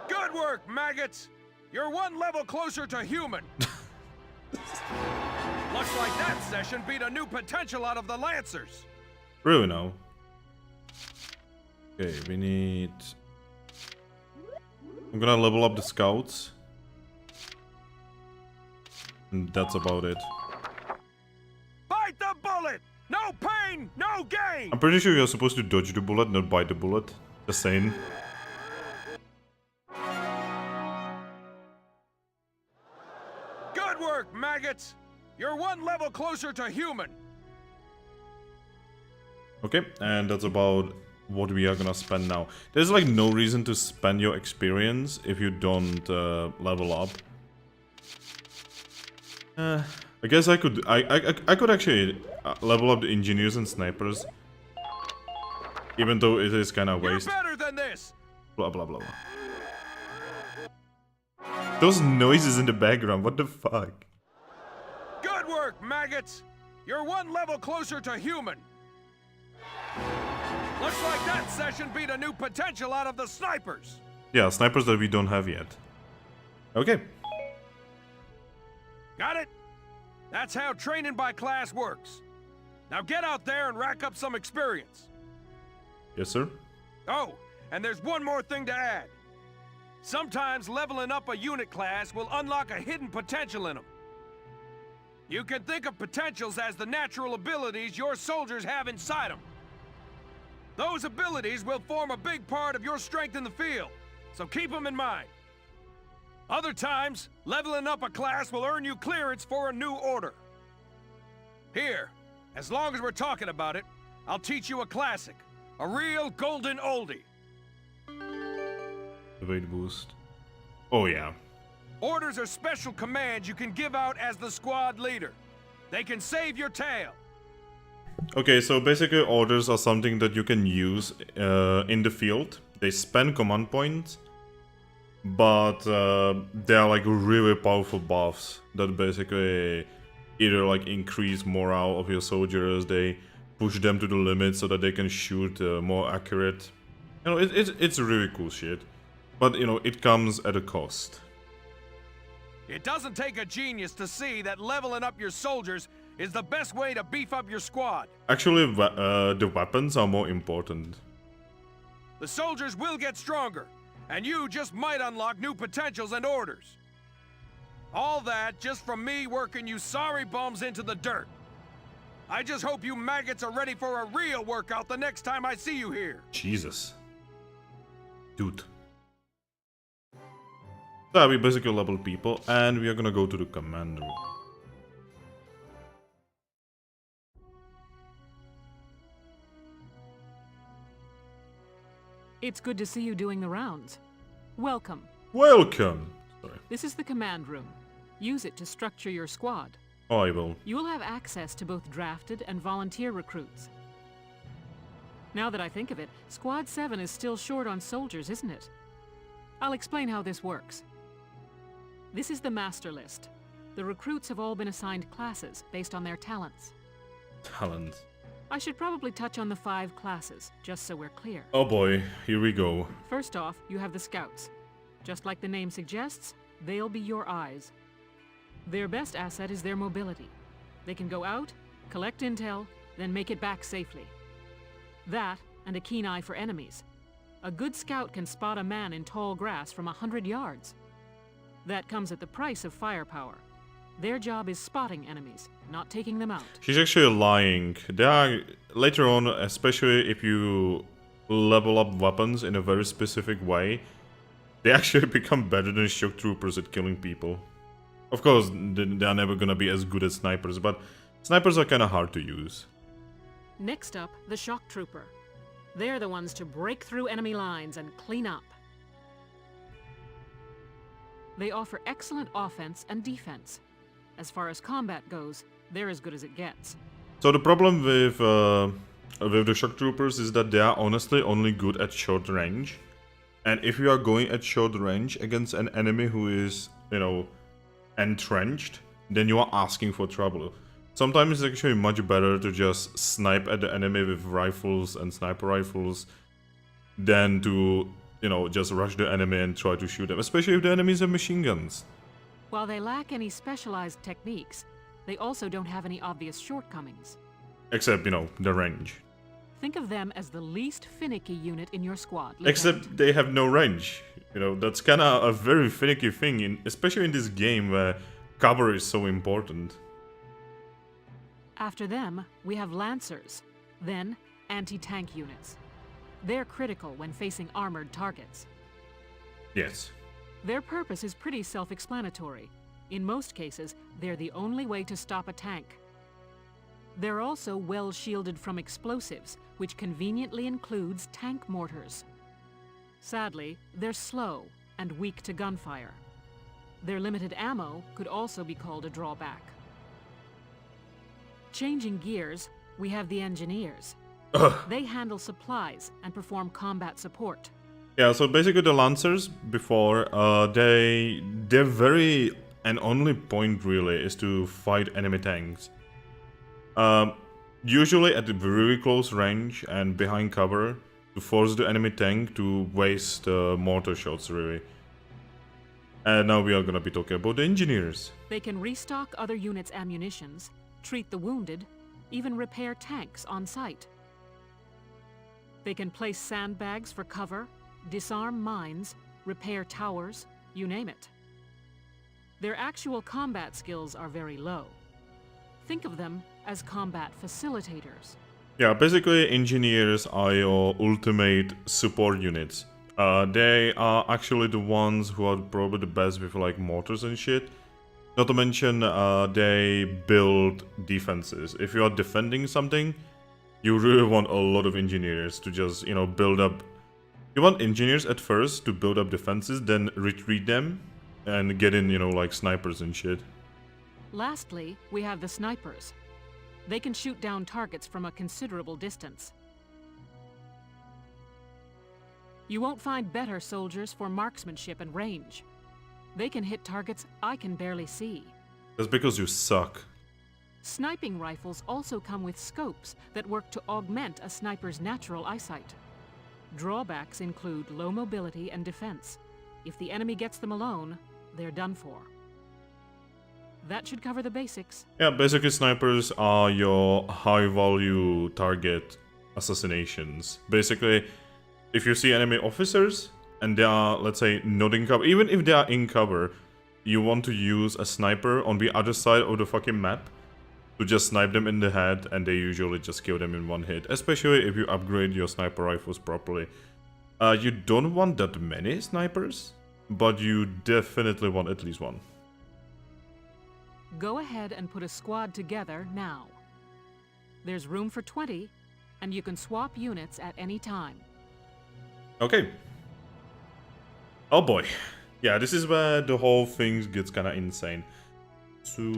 Good work, maggots! You're one level closer to human. Looks like that session beat a new potential out of the Lancers. Really now? Okay, we need... I'm gonna level up the scouts. And that's about it. Bite the bullet! No pain, no gain! I'm pretty sure you're supposed to dodge the bullet, not bite the bullet. Just saying. Good work, maggots! You're one level closer to human. Okay, and that's about what we are gonna spend now. There's like no reason to spend your experience if you don't level up. I guess I could actually level up the engineers and snipers, even though it is kind of waste. You're better than this. Blah blah blah. Those noises in the background, what the fuck? Good work, maggots. You're one level closer to human. Looks like that session beat a new potential out of the snipers. Yeah, snipers that we don't have yet. Okay. Got it? That's how training by class works. Now get out there and rack up some experience. Yes, sir. Oh, and there's one more thing to add. Sometimes leveling up a unit class will unlock a hidden potential in them. You can think of potentials as the natural abilities your soldiers have inside them. Those abilities will form a big part of your strength in the field, so keep them in mind. Other times, leveling up a class will earn you clearance for a new order. Here, as long as we're talking about it, I'll teach you a classic. A real golden oldie. The weight boost. Oh yeah. Orders are special commands you can give out as the squad leader. They can save your tail. Okay, so basically orders are something that you can use in the field. They spend command points, but they are like really powerful buffs that basically either like increase morale of your soldiers, they push them to the limit so that they can shoot more accurate. You know, it's really cool shit, but you know, it comes at a cost. It doesn't take a genius to see that leveling up your soldiers is the best way to beef up your squad. Actually, the weapons are more important. The soldiers will get stronger, and you just might unlock new potentials and orders. All that just from me working you sorry bums into the dirt. I just hope you maggots are ready for a real workout the next time I see you here. Jesus. Dude. So we basically level people, and we are gonna go to the command room. It's good to see you doing the rounds. Welcome. Welcome! Sorry. This is the command room. Use it to structure your squad. Oh, I will. You will have access to both drafted and volunteer recruits. Now that I think of it, Squad 7 is still short on soldiers, isn't it? I'll explain how this works. This is the master list. The recruits have all been assigned classes based on their talents. Talent. I should probably touch on the 5 classes, just so we're clear. Oh boy, here we go. First off, you have the scouts. Just like the name suggests, they'll be your eyes. Their best asset is their mobility. They can go out, collect intel, then make it back safely. That, and a keen eye for enemies, A good scout can spot a man in tall grass from 100 yards. That comes at the price of firepower. Their job is spotting enemies, not taking them out. She's actually lying. They are, later on, especially if you level up weapons in a very specific way, they actually become better than shock troopers at killing people. Of course, they are never gonna be as good as snipers, but snipers are kinda hard to use. Next up, the shock trooper. They're the ones to break through enemy lines and clean up. They offer excellent offense and defense. As far as combat goes, they're as good as it gets. So the problem with the shock troopers is that they are honestly only good at short range. And if you are going at short range against an enemy who is, you know, entrenched, then you are asking for trouble. Sometimes it's actually much better to just snipe at the enemy with rifles and sniper rifles than to, you know, just rush the enemy and try to shoot them, especially if the enemies have machine guns. While they lack any specialized techniques, they also don't have any obvious shortcomings. Except, you know, the range. Think of them as the least finicky unit in your squad. Except they have no range. You know, that's kinda a very finicky thing, especially in this game where cover is so important. After them, we have Lancers, then anti-tank units. They're critical when facing armored targets. Yes. Their purpose is pretty self-explanatory. In most cases, they're the only way to stop a tank. They're also well shielded from explosives, which conveniently includes tank mortars. Sadly, they're slow and weak to gunfire. Their limited ammo could also be called a drawback. Changing gears, we have the engineers. They handle supplies and perform combat support. Yeah, so basically the Lancers before, their very and only point really is to fight enemy tanks. Usually at a very close range and behind cover to force the enemy tank to waste mortar shots really. And now we are gonna be talking about the engineers. They can restock other units' ammunitions, treat the wounded, even repair tanks on site. They can place sandbags for cover, disarm mines, repair towers, you name it. Their actual combat skills are very low. Think of them as combat facilitators. Yeah, basically engineers are your ultimate support units. They are actually the ones who are probably the best with like mortars and shit. Not to mention, they build defenses. If you are defending something, you really want a lot of engineers to just, you know, build up. You want engineers at first to build up defenses, then retreat them and get in, you know, like snipers and shit. Lastly, we have the snipers. They can shoot down targets from a considerable distance. You won't find better soldiers for marksmanship and range. They can hit targets I can barely see. That's because you suck. Sniping rifles also come with scopes that work to augment a sniper's natural eyesight. Drawbacks include low mobility and defense. If the enemy gets them alone, they're done for. That should cover the basics. Yeah, basically snipers are your high-value target assassinations. Basically, if you see enemy officers and they are, let's say, not in cover, even if they are in cover, you want to use a sniper on the other side of the fucking map to just snipe them in the head, and they usually just kill them in one hit, especially if you upgrade your sniper rifles properly. You don't want that many snipers, but you definitely want at least one. Go ahead and put a squad together now. There's room for 20, and you can swap units at any time. Okay. Oh boy. Yeah, this is where the whole thing gets kind of insane. So...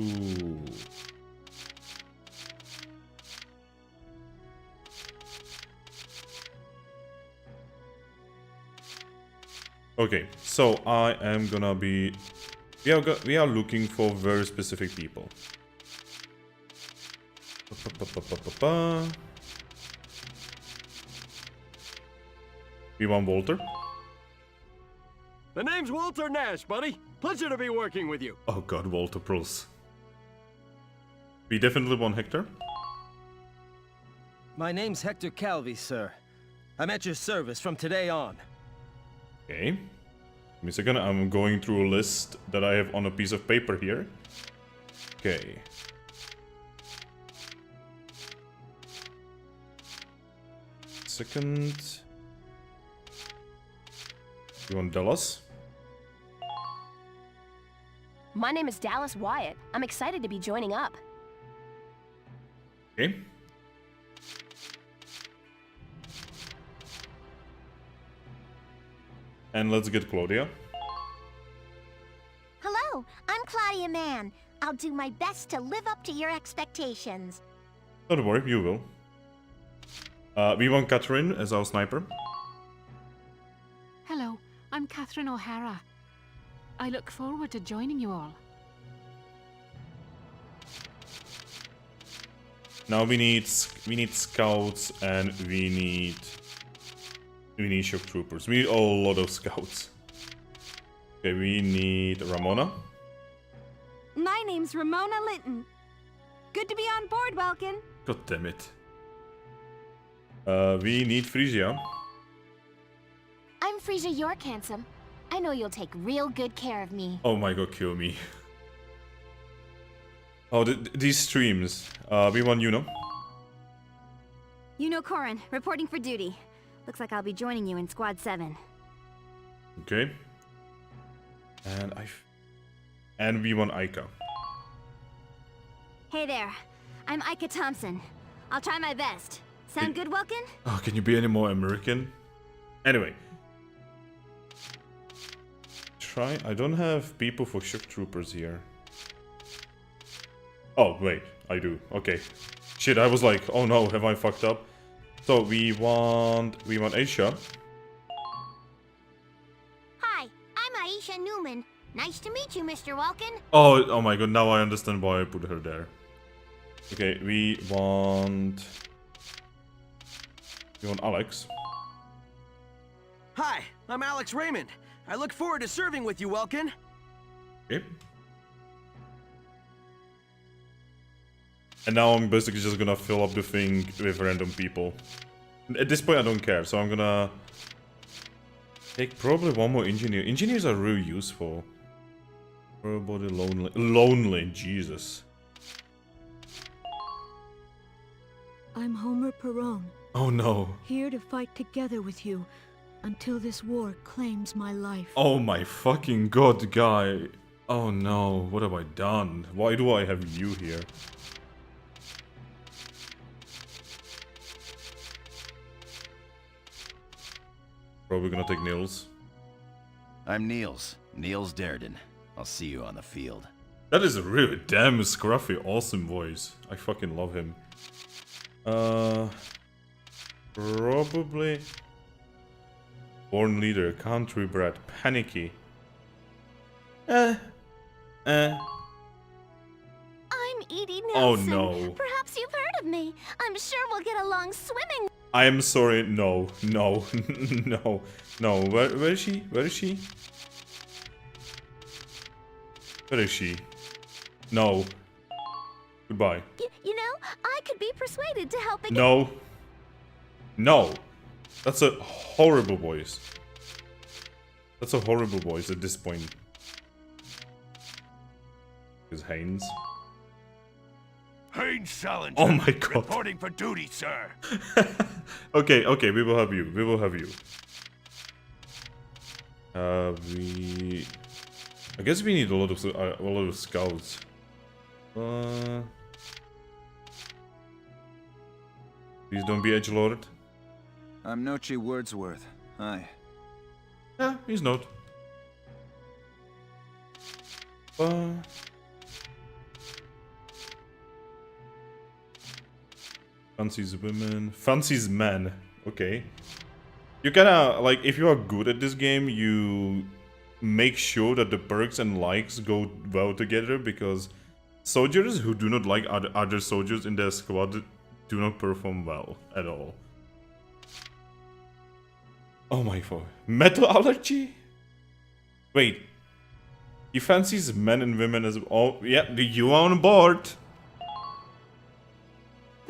okay, so I am gonna be... We are looking for very specific people. We want Walter. The name's Walter Nash, buddy. Pleasure to be working with you. Oh god, Walter Pruls. We definitely want Hector. My name's Hector Calvi, sir. I'm at your service from today on. Okay. Give me a second. I'm going through a list that I have on a piece of paper here. Okay. Second. You want Dallas? My name is Dallas Wyatt. I'm excited to be joining up. Okay. And let's get Claudia. Hello, I'm Claudia Mann. I'll do my best to live up to your expectations. Don't worry, you will. We want Catherine as our sniper. Hello, I'm Catherine O'Hara. I look forward to joining you all. Now we need scouts and we need shock troopers. We need a lot of scouts. Okay, we need Ramona. My name's Ramona Linton. Good to be on board, Welkin. God damn it. We need Frisia. I'm Frisia York, handsome. I know you'll take real good care of me. Oh my god, kill me. Oh, these streams. We want Yuno. Yuno Korin, reporting for duty. Looks like I'll be joining you in Squad 7. Okay. And we want Aika. Hey there, I'm Ika Thompson. I'll try my best. Sound good, Welkin? Oh, can you be any more American? Anyway. I don't have people for shock troopers here. Oh, wait, I do. Okay. Shit, I was like, oh no, have I fucked up? So we want Aisha. Hi, I'm Aisha Newman. Nice to meet you, Mr. Welkin. Oh my god, now I understand why I put her there. Okay, we want Alex. Hi, I'm Alex Raymond. I look forward to serving with you, Welkin. Okay. And now I'm basically just gonna fill up the thing with random people. At this point I don't care, so I'm gonna take probably one more engineer. Engineers are really useful. Everybody lonely, Jesus. I'm Homer Perron. Oh no. Here to fight together with you until this war claims my life. Oh my fucking god, guy. Oh no, what have I done? Why do I have you here? Probably gonna take Niels. I'm Niels Darden. I'll see you on the field. That is a really damn scruffy, awesome voice. I fucking love him. Probably born leader, country brat, panicky. I'm Edie Nelson. Oh no. Perhaps you've heard of me. I'm sure we'll get along swimming. I am sorry, no. No. Where is she? Where is she? Where is she? No. Goodbye. You know, I could be persuaded to help again. No. No. That's a horrible voice. That's a horrible voice at this point. Is Haynes? Haynes Salinger. Oh my god. Reporting for duty, sir. Okay, we will have you. We will have you. I guess we need a lot of scouts. Please don't be edgelord. I'm Nochi Wordsworth. Hi. Yeah, he's not. Fancies women. Fancies men. Okay. You kinda, like, if you are good at this game, you make sure that the perks and likes go well together, because soldiers who do not like other soldiers in their squad do not perform well at all. Oh my god. Metal allergy? Wait. He fancies men and women as... Oh, yeah, you are on board.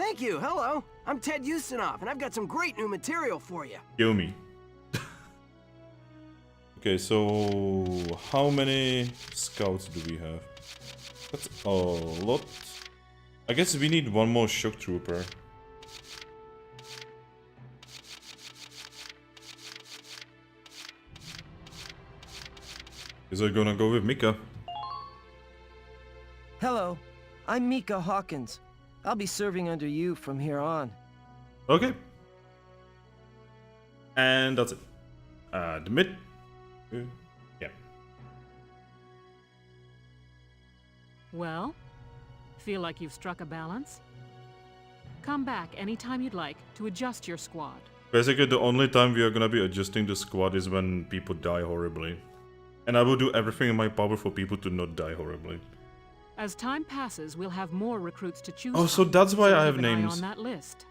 Thank you, hello. I'm Ted Ustinov, and I've got some great new material for you. Kill me. Okay, so how many scouts do we have? That's a lot. I guess we need one more shock trooper. Is I gonna go with Mika? Hello, I'm Mika Hawkins. I'll be serving under you from here on. Okay. And that's it. The mid. Yeah. Well, feel like you've struck a balance? Come back anytime you'd like to adjust your squad. Basically, the only time we are gonna be adjusting the squad is when people die horribly. And I will do everything in my power for people to not die horribly. As time passes, we'll have more recruits to choose Oh, so from, that's why I have keep an eye names. on that list.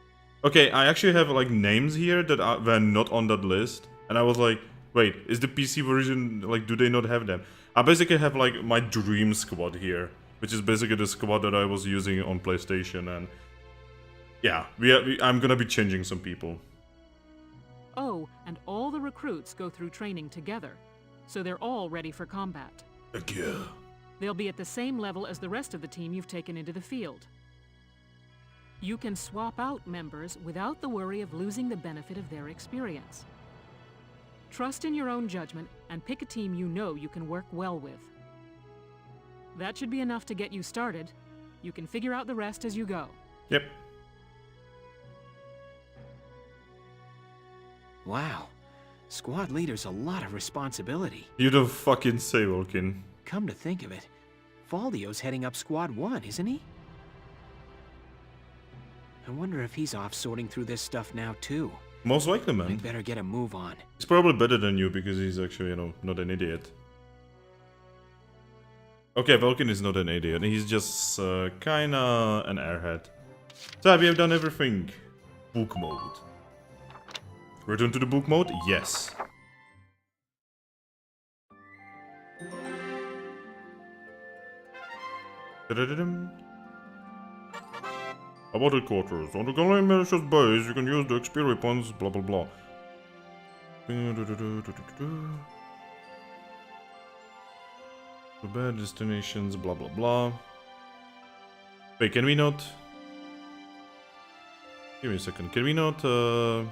Okay, I actually have like names here that were not on that list. And I was like, wait, is the PC version, like, do they not have them? I basically have like my dream squad here, which is basically the squad that I was using on PlayStation. And yeah, I'm gonna be changing some people. Oh, and all the recruits go through training together, so they're all ready for combat. Yeah. They'll be at the same level as the rest of the team you've taken into the field. You can swap out members without the worry of losing the benefit of their experience. Trust in your own judgment and pick a team you know you can work well with. That should be enough to get you started. You can figure out the rest as you go. Yep. Wow. Squad leader's a lot of responsibility. You don't fucking say, Vulcan. Come to think of it, Faldio's heading up Squad 1, isn't he? I wonder if he's off sorting through this stuff now, too. Most likely, man. We better get a move on. He's probably better than you because he's actually, you know, not an idiot. Okay, Vulcan is not an idiot. He's just kinda an airhead. So we have done everything. Book mode. Return to the book mode? Yes. About headquarters. On the Gallian militia's base, you can use the experience points, blah blah blah. Bad destinations, blah blah blah. Wait, can we not? Give me a second. Can we not? Oh,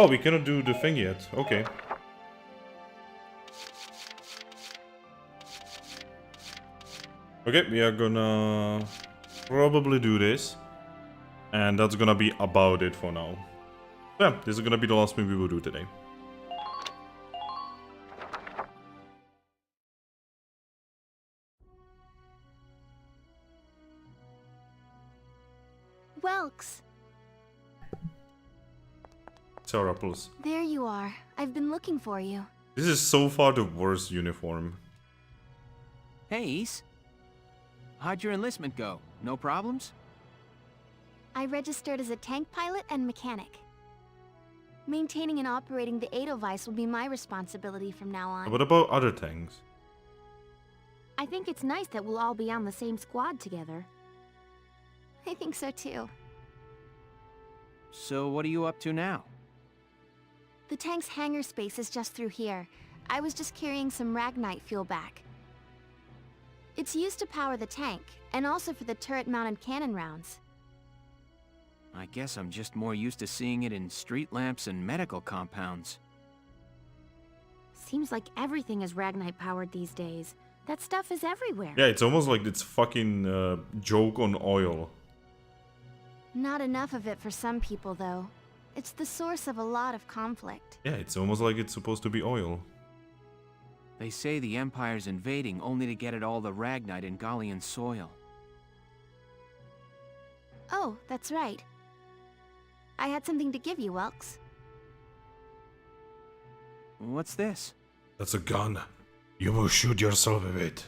we cannot do the thing yet. Okay. Okay, we are gonna probably do this. And that's gonna be about it for now. Yeah, this is gonna be the last thing we will do today. Welks, Saraples. there you are. I've been looking for you. This is so far the worst uniform. Hey, Ace. How'd your enlistment go? No problems? I registered as a tank pilot and mechanic. Maintaining and operating the Edelweiss will be my responsibility from now on. What about other tanks? I think it's nice that we'll all be on the same squad together. I think so too. So what are you up to now? The tank's hangar space is just through here. I was just carrying some Ragnite fuel back. It's used to power the tank, and also for the turret-mounted cannon rounds. I guess I'm just more used to seeing it in street lamps and medical compounds. Seems like everything is Ragnite powered these days. That stuff is everywhere. Yeah, it's almost like it's fucking joke on oil. Not enough of it for some people, though. It's the source of a lot of conflict. Yeah, it's almost like it's supposed to be oil. They say the Empire's invading only to get at all the Ragnite in Gallian soil. Oh, that's right. I had something to give you, Welks. What's this? That's a gun. You will shoot yourself with it.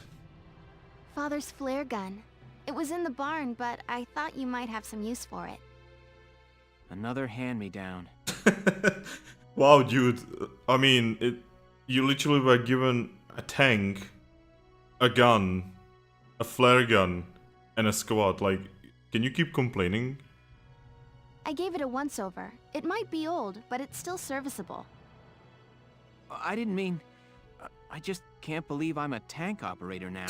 Father's flare gun. It was in the barn, but I thought you might have some use for it. Another hand-me-down. Wow, dude. I mean, you literally were given a tank, a gun, a flare gun, and a squad. Like, can you keep complaining? I gave it a once-over. It might be old, but it's still serviceable. I didn't mean... I just can't believe I'm a tank operator now.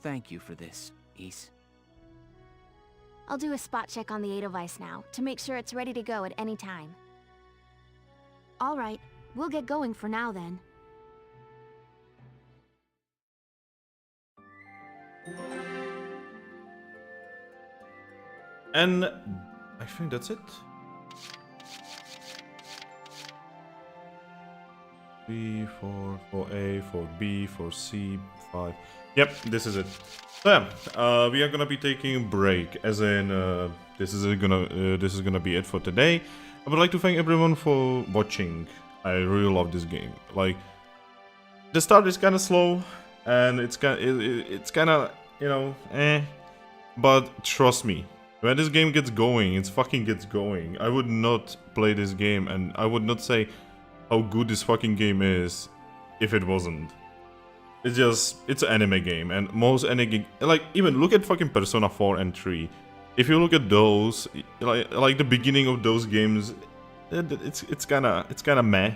Thank you for this, Ys. I'll do a spot check on the Edelweiss now, to make sure it's ready to go at any time. All right, we'll get going for now then. And I think that's it. B, 4, 4A, 4B, 4C, 5. Yep, this is it. So yeah, we are gonna be taking a break, as in this is gonna be it for today. I would like to thank everyone for watching. I really love this game. Like, the start is kind of slow, and it's kind of you know but trust me, when this game gets going, it fucking gets going. I would not play this game, and I would not say how good this fucking game is if it wasn't. It's an anime game, and most anime like, even look at fucking Persona 4 and 3. If you look at those, like the beginning of those games, it's kind of meh.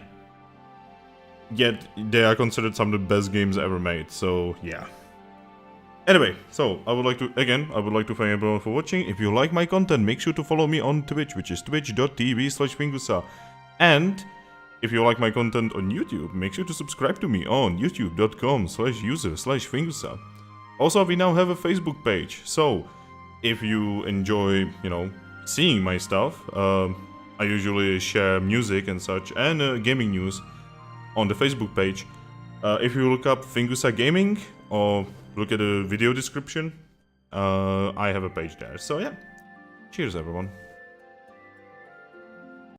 Yet they are considered some of the best games ever made. So yeah. Anyway, so I would like to thank everyone for watching. If you like my content, make sure to follow me on Twitch, which is twitch.tv/Fingusa. And if you like my content on YouTube, make sure to subscribe to me on youtube.com/user/Fingusa. Also, we now have a Facebook page, so if you enjoy, seeing my stuff, I usually share music and such, and gaming news on the Facebook page. If you look up Fingusa Gaming, or look at the video description, I have a page there. So yeah, cheers everyone.